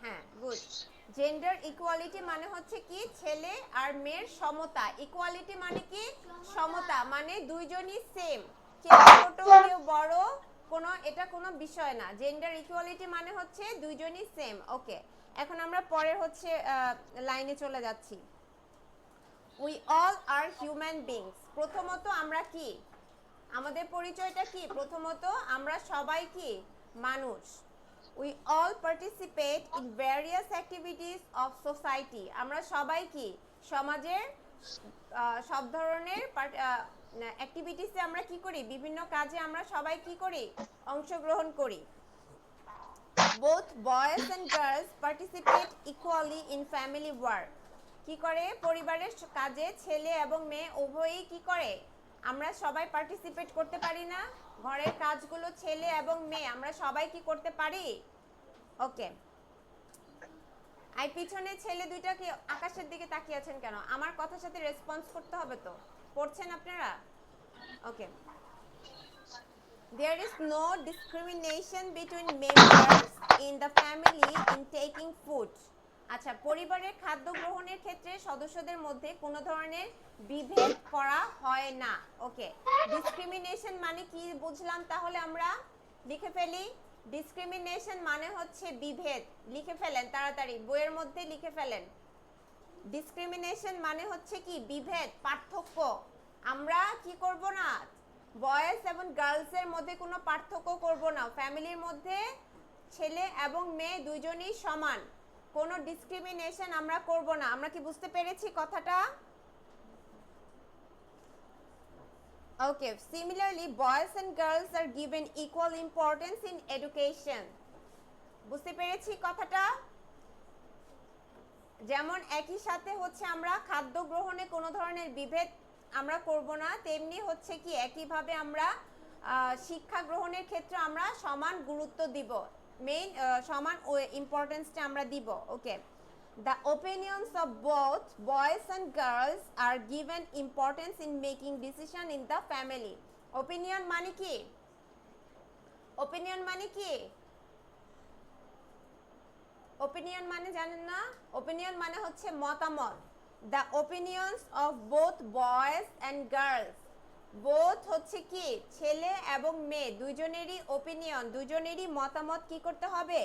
হ্যাঁ, গুড। জেন্ডার ইকুয়ালিটি মানে হচ্ছে কি ছেলে আর মেয়ের সমতা। ইকুয়ালিটি মানে কি? সমতা, মানে দুইজনই সেম, কেউ ছোট কেউ বড়, এটা কোনো বিষয় না। জেন্ডার ইকুয়ালিটি মানে হচ্ছে দুইজনই সেম। ওকে, এখন আমরা পরের হচ্ছে লাইনে চলে যাচ্ছি। We all are human beings. প্রথমত আমরা কি, আমাদের পরিচয়টা কি? প্রথমত আমরা সবাই কি? মানুষ। We all participate in various activities of society. আমরা সবাই কি? সমাজের সব ধরনের অ্যাক্টিভিটিসে আমরা কি করি? বিভিন্ন কাজে আমরা সবাই কি করি? অংশগ্রহণ করি। Both boys and girls participate equally in family work. কি করে? পরিবারের কাজে ছেলে এবং মেয়ে উভয়ই কি করে? আমরা সবাই পার্টিসিপেট করতে পারি না? ঘরের কাজগুলো ছেলে এবং মেয়ে আমরা সবাই কি করতে পারি? ওকে, পিছনে ছেলে দুইটা কি আকাশের দিকে তাকিয়ে আছেন কেন? আমার কথার সাথে রেসপন্স করতে হবে তো। পড়ছেন আপনারা? ওকে। There is no discrimination between members in the family in taking food. আচ্ছা, পরিবারের খাদ্য গ্রহণের ক্ষেত্রে সদস্যদের মধ্যে কোনো ধরনের বিভেদ করা হয় না। ওকে, ডিসক্রিমিনেশন মানে কি বুঝলাম তাহলে আমরা? লিখে ফেলি। ডিসক্রিমিনেশন মানে হচ্ছে বিভেদ। লিখে ফেলেন তাড়াতাড়ি, বইয়ের মধ্যে লিখে ফেলেন। ডিসক্রিমিনেশন মানে হচ্ছে কি? বিভেদ, পার্থক্য। আমরা কি করব না? বয়েজ এবং গার্লস এর মধ্যে কোনো পার্থক্য করব না। ফ্যামিলির মধ্যে ছেলে এবং মেয়ে দুইজনই সমান, কোনো ডিসক্রিমিনেশন আমরা করব না। আমরা কি বুঝতে পেরেছি কথাটা? Okay, similarly boys and girls are given equal importance in education. বুঝতে পেরেছি কথাটা? যেমন একই সাথে হচ্ছে আমরা খাদ্য গ্রহণে কোনো ধরনের বিভেদ আমরা করব না, তেমনি হচ্ছে কি একইভাবে আমরা শিক্ষা গ্রহণের ক্ষেত্রে আমরা সমান গুরুত্ব দিব, মেইন সমান ইম্পর্টেন্সটা আমরা দিব। ওকে, the opinions of both boys and girls are given importance in making decision in the family. Opinion মানে কি? Opinion মানে কি? Opinion মানে জানেন না? Opinion মানে হচ্ছে মতামত। The opinions of both boys and girls. Both হচ্ছে কি? ছেলে এবং মেয়ে দুইজনেরই opinion, দুইজনেরই মতামত কি করতে হবে?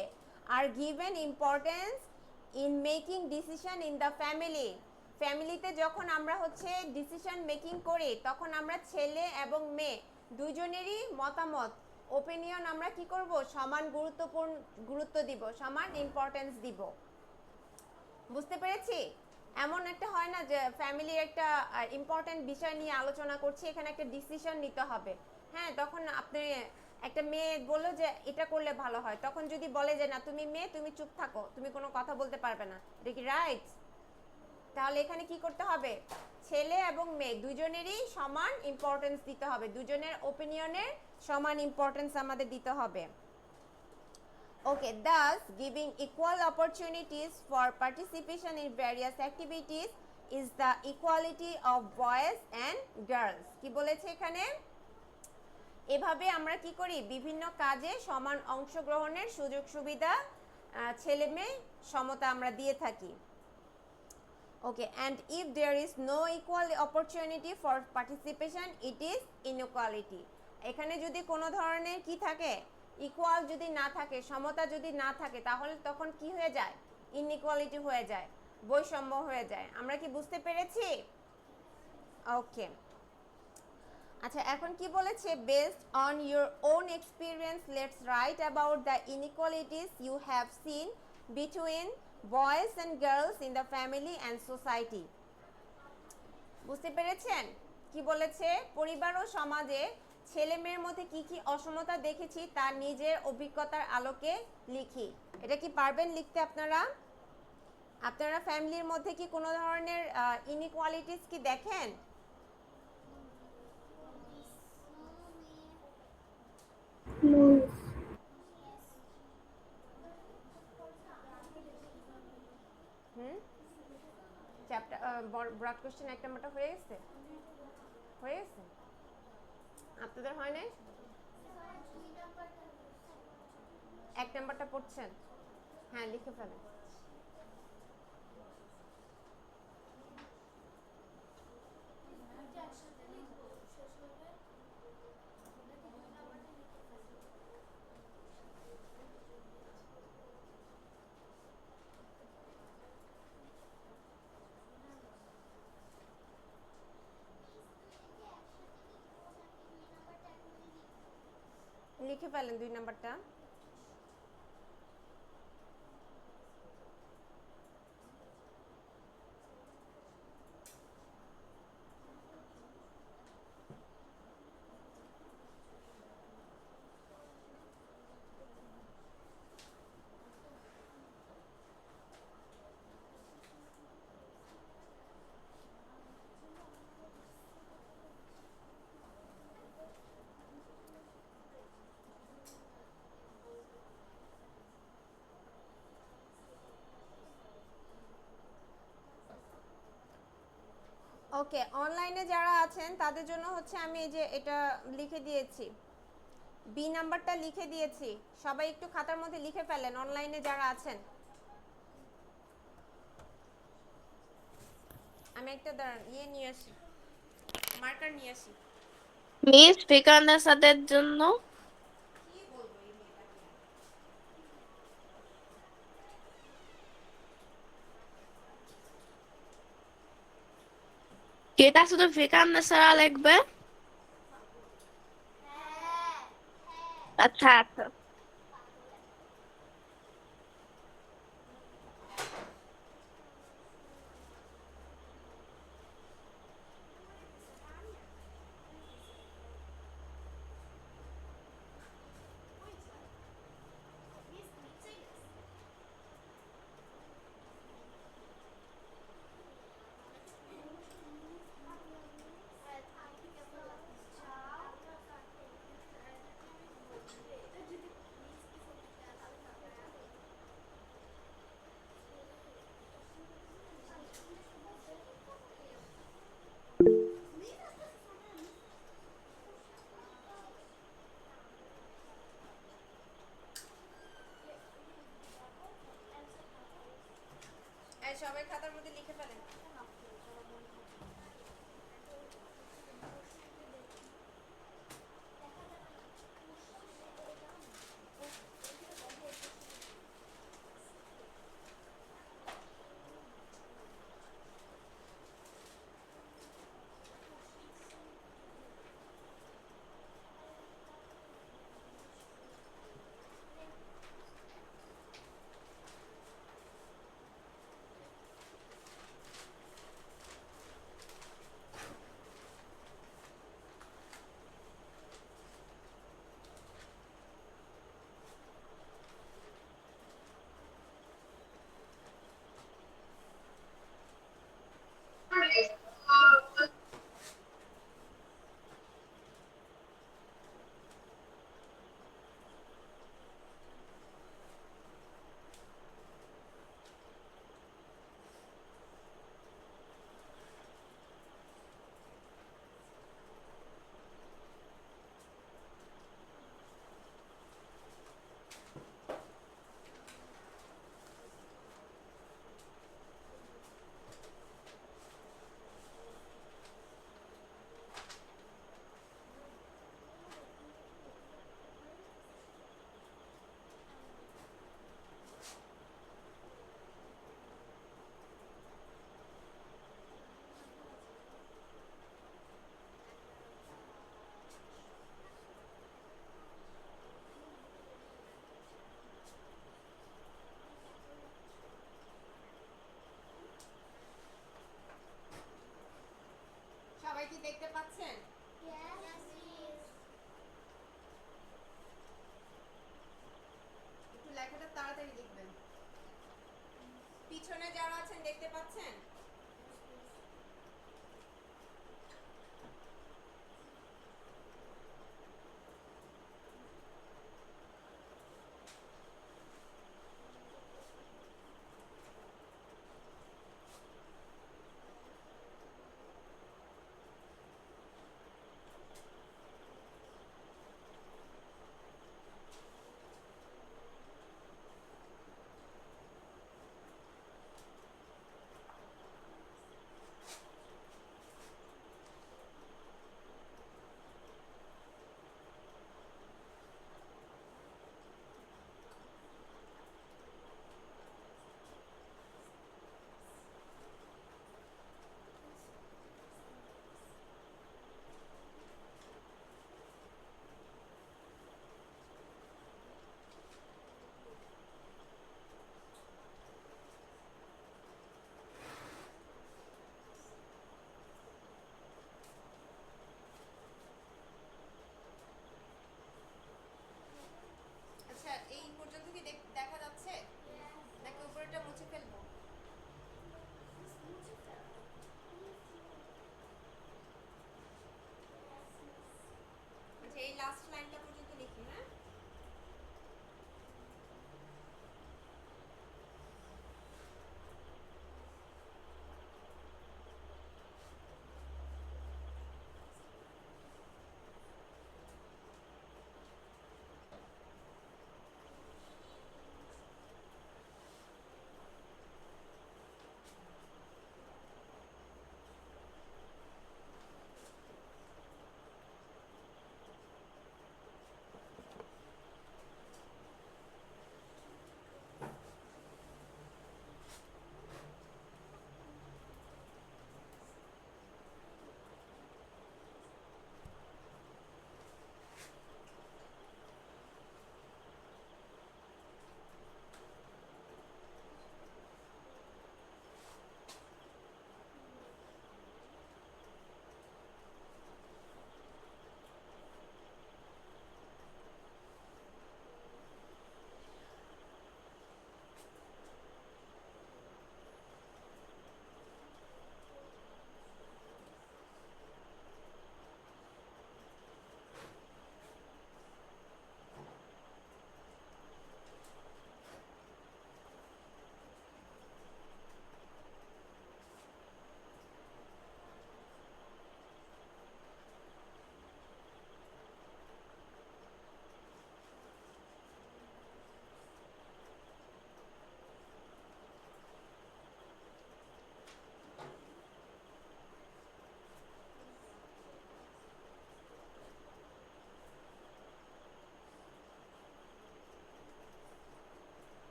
Are given importance in making decision in the family. ফ্যামিলিতে যখন আমরা হচ্ছে ডিসিশন মেকিং করি তখন আমরা ছেলে এবং মেয়ে দুইজনেরই মতামত, ওপিনিয়ন আমরা কি করব? সমান গুরুত্ব দিব, সমান ইম্পর্টেন্স দিব। বুঝতে পেরেছি? এমন একটা হয় না যে ফ্যামিলির একটা ইম্পর্টেন্ট বিষয় নিয়ে আলোচনা করছি, এখানে একটা ডিসিশন নিতে হবে। হ্যাঁ, তখন আপনি একটা মেয়ে বললো যে এটা করলে ভালো হয়, তখন যদি বলে যে না তুমি মেয়ে, তুমি চুপ থাকো, তুমি কোনো কথা বলতে পারবে না, এটা কি রাইট? তাহলে এখানে কি করতে হবে? ছেলে এবং মেয়ে দুজনেরই সমান ইম্পর্টেন্স দিতে হবে, দুজনের ওপিনিয়নের সমান ইম্পর্টেন্স আমাদের দিতে হবে। ওকে, thus giving equal opportunities for participation in various activities is the equality of boys and girls. কি বলেছে এখানে? এভাবে আমরা কি করি? বিভিন্ন কাজে সমান অংশগ্রহণের সুযোগ সুবিধা ছেলে মেয়ে সমতা আমরা দিয়ে থাকি। Okay, and if there is no equal opportunity for participation, it is inequality. এখানে যদি কোনো ধরনের কি থাকে? ইকুয়াল যদি না থাকে, সমতা যদি না থাকে, তাহলে তখন কি হয়ে যায়? ইনইকুয়ালিটি হয়ে যায়, বৈষম্য হয়ে যায়। আমরা কি বুঝতে পেরেছি? ওকে, আচ্ছা এখন কি বলেছে? Based on your own experience let's write about the inequalities you have seen between boys and girls in the family and society. বুঝতে পেরেছেন? কি বলেছে? পরিবার ও সমাজে ছেলে মেয়ের মধ্যে কি কি অসমতা দেখেছি তার নিজের অভিজ্ঞতার আলোকে লিখি। এটা কি পারবেন লিখতে আপনারা? আপনারা ফ্যামিলির মধ্যে কি কোনো ধরনের ইনইকুয়ালিটিস কি দেখেন? ব্রড কোশ্চেন 1 নাম্বারটা হয়ে গেছে? হয়ে গেছে? আপনাদের হয় নাই? 1 নাম্বারটা পড়ছেন? হ্যাঁ, লিখে ফেলেন। লিখে ফেলেন 2 নাম্বারটা। ওকে, অনলাইনে যারা আছেন তাদের জন্য হচ্ছে আমি এই যে এটা লিখে দিয়েছি, বি নাম্বারটা লিখে দিয়েছি। সবাই একটু খাতার মধ্যে লিখে ফেলেন অনলাইনে যারা আছেন। আমি একটা ইয়ে নিয়ে আসি, মার্কার নিয়ে আসি। মিস ফিকান্দাসাদের জন্য কি বলবো এই মেয়েটাকে? এটা শুধু ফিকান্দাসারা লিখবে? আচ্ছা আচ্ছা। এই সবাই খাতার মধ্যে লিখে ফেলেন। সবাই কি দেখতে পাচ্ছেন? একটু লেখাটা তাড়াতাড়ি লিখবেন। পিছনে যারা আছেন দেখতে পাচ্ছেন?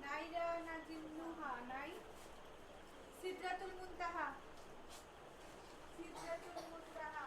নাইরা নাজিম নুহা নাই সিদরাতুল মুনতাহা সিদরাতুল মুনতাহা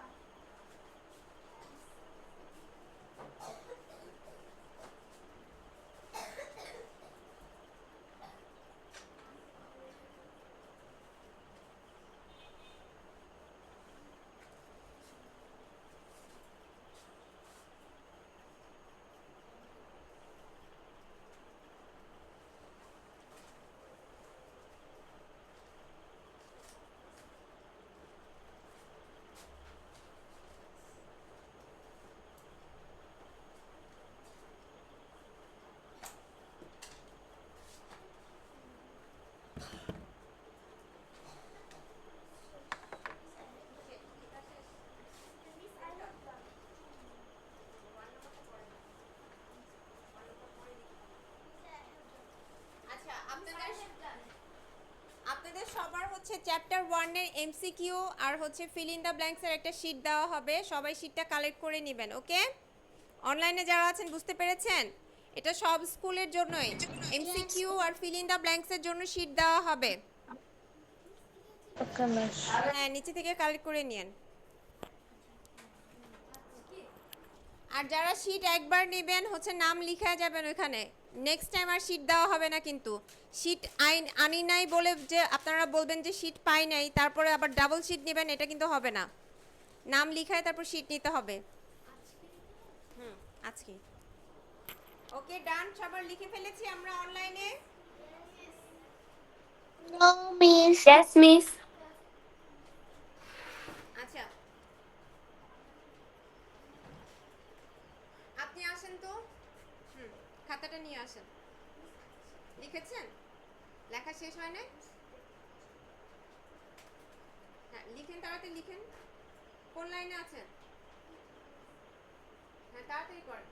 আচ্ছা আপনাদের সবার হচ্ছে চ্যাপ্টার 1 এর এমসিকিউ আর হচ্ছে ফিল ইন দা ব্ল্যাঙ্কস এর একটা শীট দেওয়া হবে, সবাই শীটটা কালেক্ট করে নেবেন। ওকে, অনলাইনে যারা আছেন বুঝতে পেরেছেন? এটা সব স্কুলের জন্যই এমসিকিউ আর ফিল ইন দা ব্ল্যাঙ্কস এর জন্য শীট দেওয়া হবে। Okay miss. হ্যাঁ, নিচে থেকে কালেক্ট করে নিন। আর যারা শীট একবার নেবেন হচ্ছে নাম লিখে যাবেন ওখানে, নেক্সট টাইম আর শীট দেওয়া হবে না। কিন্তু শীট আনি নাই বলে যে আপনারা বলবেন যে শীট পাই নাই তারপরে আবার ডাবল শীট নেবেন, এটা কিন্তু হবে না। নাম লিখায় তারপর শীট নিতে হবে। আজকে ওকে ডান, সবার লিখে ফেলেছি আমরা অনলাইনে। No miss. Yes, miss. আচ্ছা আপনি আসেন তো, খাতাটা নিয়ে আসেন। লিখেছেন? লেখা শেষ হয় নাই? হ্যাঁ লিখেন, তাড়াতাড়ি লিখেন। কোন লাইনে আছেন? হ্যাঁ তাড়াতাড়ি করেন।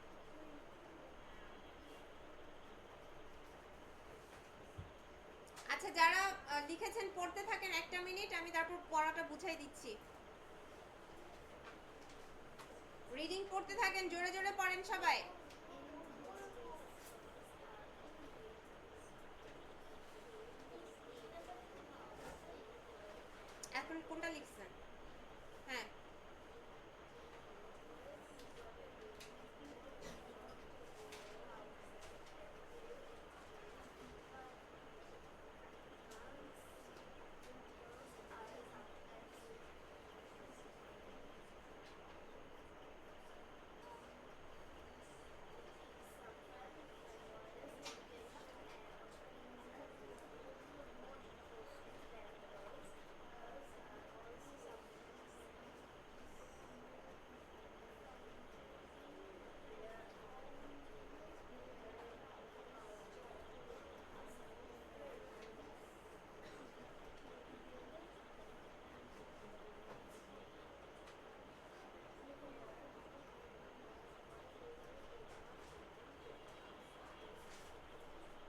আচ্ছা যারা লিখেছেন পড়তে থাকেন, একটা মিনিট আমি তারপর পড়াটা বুঝাই দিচ্ছি। রিডিং পড়তে থাকেন, জোরে জোরে পড়েন সবাই। এখন কোনটা লিখছেন? হ্যাঁ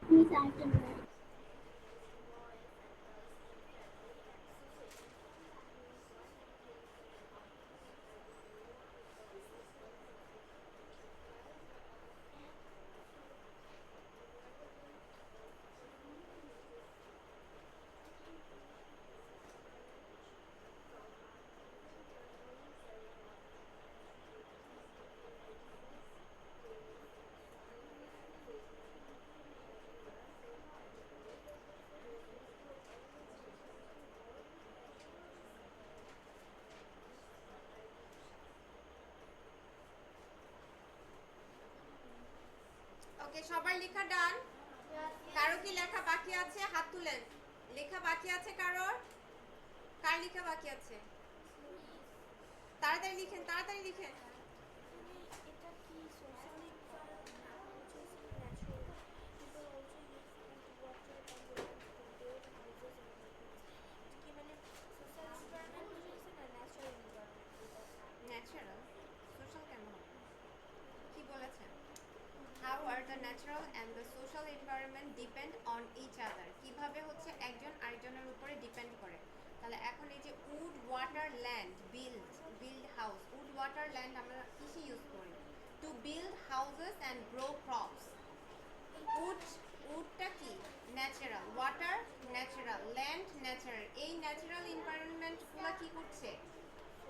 মিস আরেকটা বলো। ওকে, সবার লেখা ডান। কারো কি লেখা বাকি আছে? হাত তুলেন। লেখা বাকি আছে কারোর? কার লেখা বাকি আছে? তাড়াতাড়ি লিখেন, তাড়াতাড়ি লিখেন। ন্যাচারাল সোশ্যাল কেন হবে? কি বলেছেন? How are the natural and the social environment depend on each other? কিভাবে হচ্ছে একজন আরেকজনের উপরে ডিপেন্ড করে। তাহলে এখন এই যে wood water land build house, water, land আমরা কৃষি ইউজ করি। To build houses and grow crops. উডটা কি? Natural. Water natural, land natural. এই ন্যাচারাল এনভায়রনমেন্টগুলো কি করছে?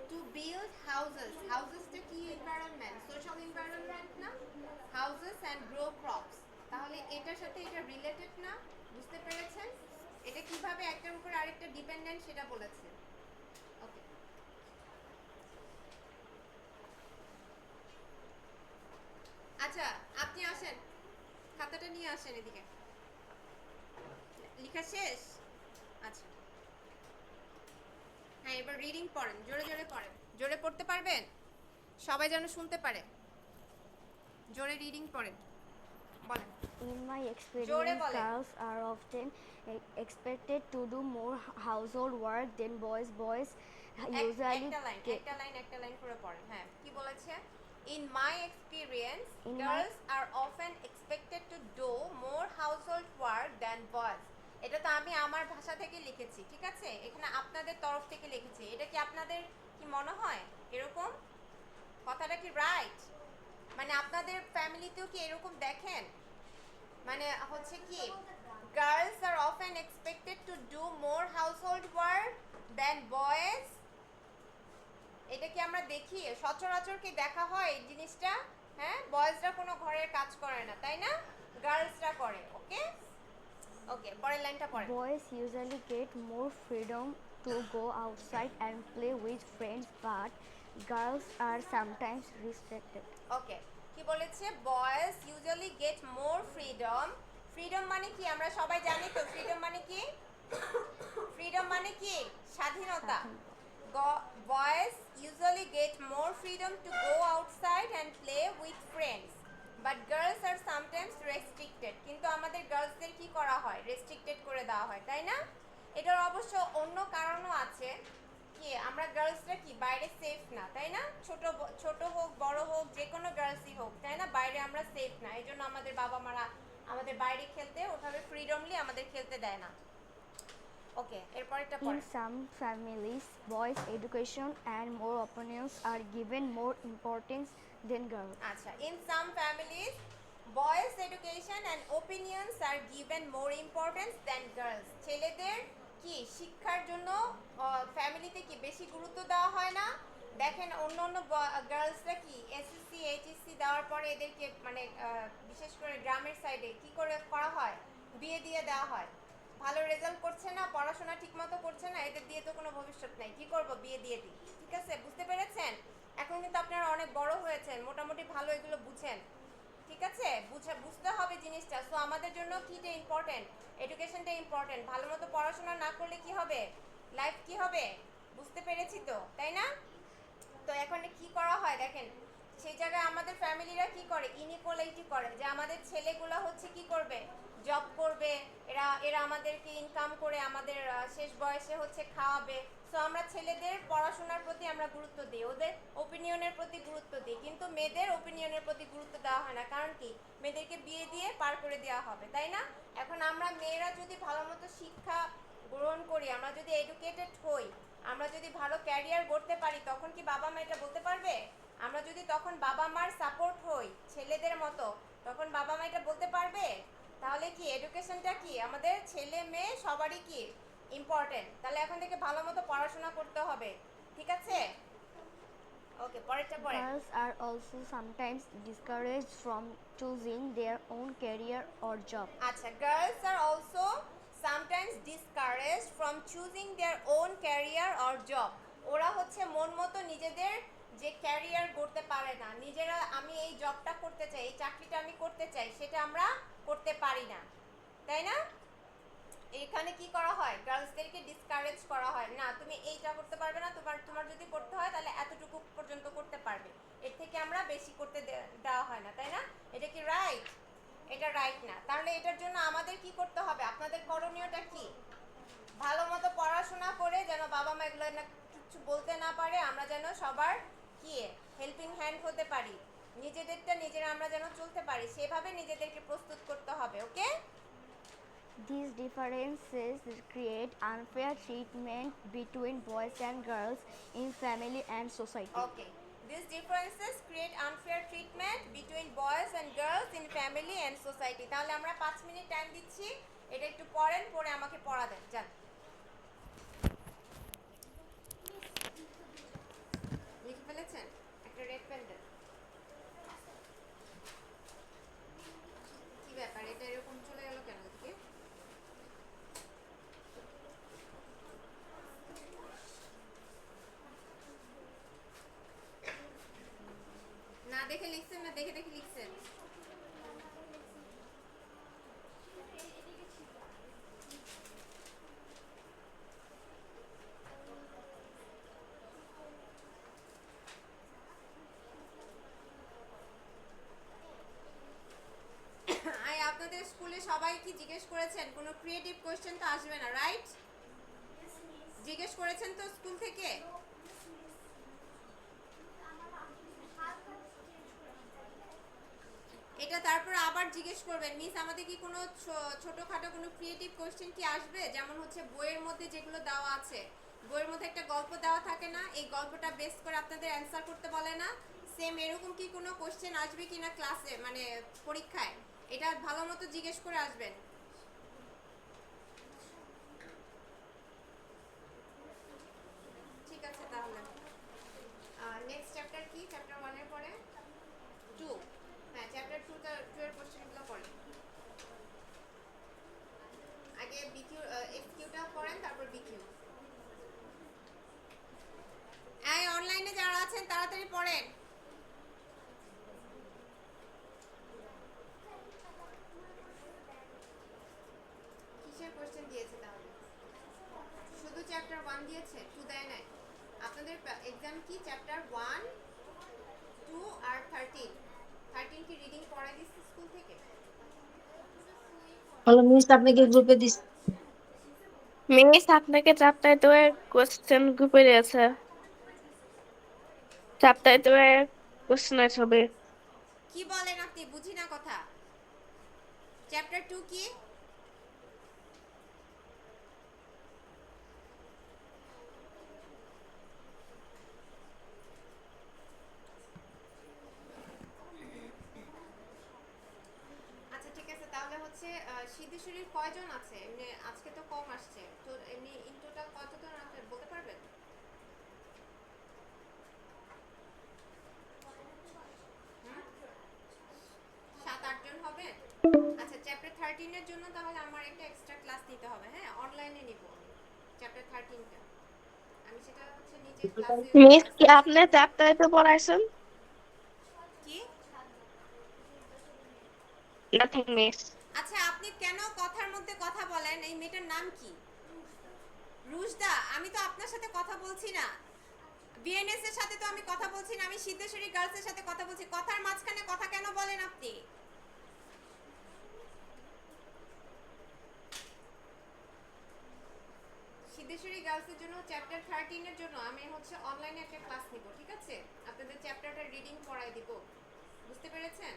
টু বিল্ড হাউসেস, হাউসেসটা কি এনভায়রনমেন্ট? সোশ্যাল এনভায়রনমেন্ট না? হাউসেস অ্যান্ড গ্রো ক্রপস, তাহলে এটার সাথে এটা রিলেটেড না? বুঝতে পেরেছেন? এটা কিভাবে একটার উপর আরেকটা ডিপেন্ডেন্ট সেটা বলেছে। ওকে, আচ্ছা আপনি আসেন, খাতাটা নিয়ে আসেন এদিকে। লেখা শেষ? আচ্ছা হ্যাঁ, এবার রিডিং পড়েন, জোরে জোরে পড়েন। জোরে পড়তে পারবেন? সবাই যেন শুনতে পারে। জোরে রিডিং পড়েন, বলেন। In my জোরে experience, বলেন। girls are often expected to do more household work than boys. Boys usually একটা লাইন করে পড়েন। হ্যাঁ, কি বলেছে? In my experience, In girls are often expected to do more household work than boys. এটা তো আমি আমার ভাষা থেকে লিখেছি, ঠিক আছে? এখানে আপনাদের তরফ থেকে লিখেছি। এটা কি আপনাদের কি মনে হয় এরকম? কথাটা কি রাইট? মানে আপনাদের ফ্যামিলিতেও কি এরকম দেখেন? মানে হচ্ছে কি, girls are often expected to do more household work than boys. এটা কি আমরা দেখি? সচরাচর কি দেখা হয় এই জিনিসটা? হ্যাঁ, বয়েজরা কোনো ঘরের কাজ করে না, তাই না? গার্লসরা করে। ওকে ওকে, পরের লাইনটা পড়েন। boys usually get more freedom to go outside and play with friends, but girls are sometimes restricted. ওকে, কি বলেছে? Boys usually get more freedom. Freedom মানে কি? আমরা সবাই জানি তো ফ্রিডম মানে কি? ফ্রিডম মানে কি? স্বাধীনতা। Boys usually get more freedom to go outside and play with friends, but girls are sometimes restricted. কিন্তু আমাদের গার্লসদের কি করা হয়? রেস্ট্রিক্টেড করে দেওয়া হয়, তাই না? এটার অবশ্য অন্য কারণও আছে। কি আমরা গার্লসরা কি বাইরে সেফ না, তাই না? ছোট হোক বড় হোক যে কোনো গার্লসই হোক, তাই না? বাইরে আমরা সেফ না, এই জন্য আমাদের বাবা মারা আমাদের বাইরে খেলতে ওভাবে ফ্রিডমলি আমাদের খেলতে দেয় না। ওকে, এরপরেরটা In পড়েন। some families, boys' education and more opinions are given more importance than girls. আচ্ছা, in some families boys education and opinions are given more importance than girls. ছেলেদের কি শিক্ষার জন্য ফ্যামিলিতে কি বেশি গুরুত্ব দেওয়া হয় না? দেখেন অন্য গার্লসরা কি এসএসসি এইচএসসি দেওয়ার পরে এদেরকে মানে বিশেষ করে গ্রামের সাইডে কি করে করা হয়? বিয়ে দিয়ে দেওয়া হয়। ভালো রেজাল্ট করছে না, পড়াশোনা ঠিকমতো করছে না, এদের দিয়ে তো কোনো ভবিষ্যৎ নাই, কি করব? বিয়ে দিয়ে দিই। ঠিক আছে, বুঝতে পেরেছেন? এখন কিন্তু আপনারা অনেক বড় হয়েছেন, মোটামুটি ভালো এগুলো বুঝেন, ঠিক আছে? বুঝতে হবে জিনিসটা। সো আমাদের জন্য কিটা ইম্পর্টেন্ট? এডুকেশনটা ইম্পর্টেন্ট। ভালো মতো পড়াশোনা না করলে কি হবে? লাইফ কি হবে? বুঝতে পেরেছি তো, তাই না? তো এখন কি করা হয় দেখেন, সেই জায়গায় আমাদের ফ্যামিলিরা কি করে? ইনইকুয়ালিটি করে, যে আমাদের ছেলেগুলো হচ্ছে কি করবে? জব করবে, এরা আমাদেরকে ইনকাম করে আমাদের শেষ বয়সে হচ্ছে খাওয়াবে। সো আমরা ছেলেদের পড়াশোনার প্রতি আমরা গুরুত্ব দিই, ওদের ওপিনিয়নের প্রতি গুরুত্ব দিই, কিন্তু মেয়েদের ওপিনিয়নের প্রতি গুরুত্ব দেওয়া হয় না। কারণ কি? মেয়েদেরকে বিয়ে দিয়ে পার করে দেওয়া হবে, তাই না? এখন আমরা মেয়েরা যদি ভালো মতো শিক্ষা গ্রহণ করি, আমরা যদি এডুকেটেড হই, আমরা যদি ভালো ক্যারিয়ার গড়তে পারি, তখন কি বাবা মা এটা বলতে পারবে? আমরা যদি তখন বাবা মার সাপোর্ট হই ছেলেদের মতো, তখন বাবা মা এটা বলতে পারবে? তাহলে কি এডুকেশনটা কি আমাদের ছেলে মেয়ে সবারই কি ইম্পর্টেন্ট। তাহলে এখন থেকে ভালো মতো পড়াশোনা করতে হবে, ঠিক আছে? ওকে, পরেরটা পড়ে। Girls are also sometimes discouraged from choosing their own career or job. আচ্ছা, girls are also sometimes discouraged from choosing their own career or job. ওরা হচ্ছে মন মতো নিজেদের যে ক্যারিয়ার গড়তে পারে না, নিজেরা আমি এই জবটা করতে চাই, এই চাকরিটা আমি করতে চাই, সেটা আমরা করতে পারি না, তাই না? এখানে কি করা হয়? গার্লসদেরকে ডিসকারেজ করা হয়, না তুমি এইটা করতে পারবে না, তোমার যদি করতে হয় তাহলে এতটুকু পর্যন্ত করতে পারবে, এর থেকে আমরা বেশি করতে দেওয়া হয় না, তাই না? এটা কি রাইট? এটা রাইট না। তাহলে এটার জন্য আমাদের কি করতে হবে? আপনাদের করণীয়টা কি? ভালো মতো পড়াশোনা করে যেন বাবা মা এগুলো না কিছু বলতে না পারে, আমরা যেন সবার কি হেল্পিং হ্যান্ড হতে পারি, নিজেদেরটা নিজেরা আমরা যেন চলতে পারি, সেভাবে নিজেদেরকে প্রস্তুত করতে হবে। ওকে, These differences create unfair treatment between boys and girls in family and society. Okay, These differences create unfair treatment between boys and girls in family and society. তাহলে আমরা 5 মিনিট টাইম দিচ্ছি, এটা একটু পড়েন, পড়ে আমাকে পড়া দেন। যান, লিখে ফেলেছেন? একটা রেড পেন দেন। কি ব্যাপার, এটা এরকম চলে গেল কেন ওদিকে? না দেখে লিখছেন না দেখে দেখে লিখছেন? আপনাদের স্কুলে সবাই কি জিজ্ঞেস করেছেন কোনো ক্রিয়েটিভ কোশ্চেন তো আসবে না, রাইট? জিজ্ঞেস করেছেন তো স্কুল থেকে? এটা তারপর আবার জিজ্ঞেস করবেন, মিস আমাদের কি কোনো ছোটখাটো কোনো ক্রিয়েটিভ কোশ্চেন কি আসবে? যেমন হচ্ছে বইয়ের মধ্যে যেগুলো দেওয়া আছে, বইয়ের মধ্যে একটা গল্প দেওয়া থাকে না, এই গল্পটা বেস করে আপনাদের অ্যান্সার করতে বলে না, সেম এরকম কি কোনো কোশ্চেন আসবে কিনা ক্লাসে, মানে পরীক্ষায়? এটা ভালো মতো জিজ্ঞেস করে আসবেন। ঠিক আছে, তাহলে নেক্সট চ্যাপ্টার কি? চ্যাপ্টার 1 এর পরে 2। হ্যাঁ, চ্যাপ্টার 2 এর কোশ্চেনগুলো পড়েন। আগে বিকিউ এক্সকিউটা পড়েন, তারপর বিকিউ। এই অনলাইনে যারা আছেন তাড়াতাড়ি পড়েন। কিসের কোশ্চেন দিয়েছে তাহলে? শুধু চ্যাপ্টার 1 দিয়েছে, 2 দেয় নাই? আপনাদের এক্সাম কি চ্যাপ্টার 1, 2 আর 13? 13 কি রিডিং পড়াই দিচ্ছে স্কুল থেকে? হলো মিস আপনাকে গ্রুপে দিস। মিস আপনাকে চাপটায় তো কোশ্চেন গ্রুপে দিয়েছে। চাপটায় তো কোশ্চেন আছে। কি বলেন আপনি? বুঝি না কথা। চ্যাপ্টার 2 কি? আচ্ছা ঠিক আছে, তাহলে হচ্ছে সিদ্ধেশ্বরীর কয়জন আছে? এমনি আজকে তো কম আসছে, তো এমনি ইন টোটাল কতজন আছে বলতে পারবেন? হুম? 7-8 জন হবে। আচ্ছা, চ্যাপ্টার 13 এর জন্য তাহলে আমার একটা এক্সট্রা ক্লাস নিতে হবে। হ্যাঁ, অনলাইনে নিব চ্যাপ্টার 13টা। আমি সেটা হচ্ছে নিচে ক্লাসে মিস কি আপনি চাপটায় তো পড়াইছেন? কি? Nothing miss. আচ্ছা, আপনি কেন কথার মধ্যে কথা বলেন? এই মেয়েটার নাম কি? রুশদা। আমি তো আপনার সাথে কথা বলছি না, বিএনএস এর সাথে তো আমি কথা বলছি না, আমি সিদ্ধেশ্বরী গার্লস এর সাথে কথা বলছি। কথার মাঝখানে কথা কেন বলেন আপনি? সিদ্ধেশ্বরী গার্লস এর জন্য চ্যাপ্টার 13 এর জন্য আমি হচ্ছে অনলাইনে একটা ক্লাস নিব, ঠিক আছে? আপনাদের চ্যাপ্টারটা রিডিং পড়াই দিব, বুঝতে পেরেছেন?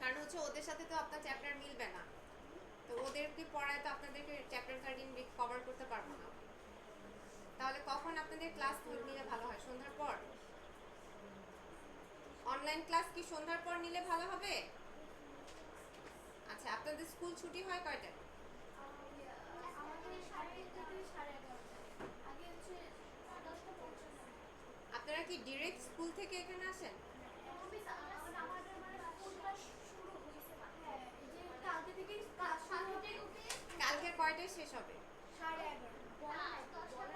কারণ হচ্ছে ওদের সাথে তো আপনার চ্যাপ্টার মিলবে না, তো ওদেরকে পড়ায় তো আপনাদেরকে চ্যাপ্টার 13 কভার করতে পারবো না। তাহলে কখন আপনাদের ক্লাস নিলে ভালো হয়? সন্ধ্যার পর? অনলাইন ক্লাস কি সন্ধ্যার পর নিলে ভালো হবে? আচ্ছা, আপনাদের স্কুল ছুটি হয় কয়টায়? আপনারা কি ডাইরেক্ট স্কুল থেকে এখানে আসেন? কালকে কয়টায় শেষ হবে? 11:30।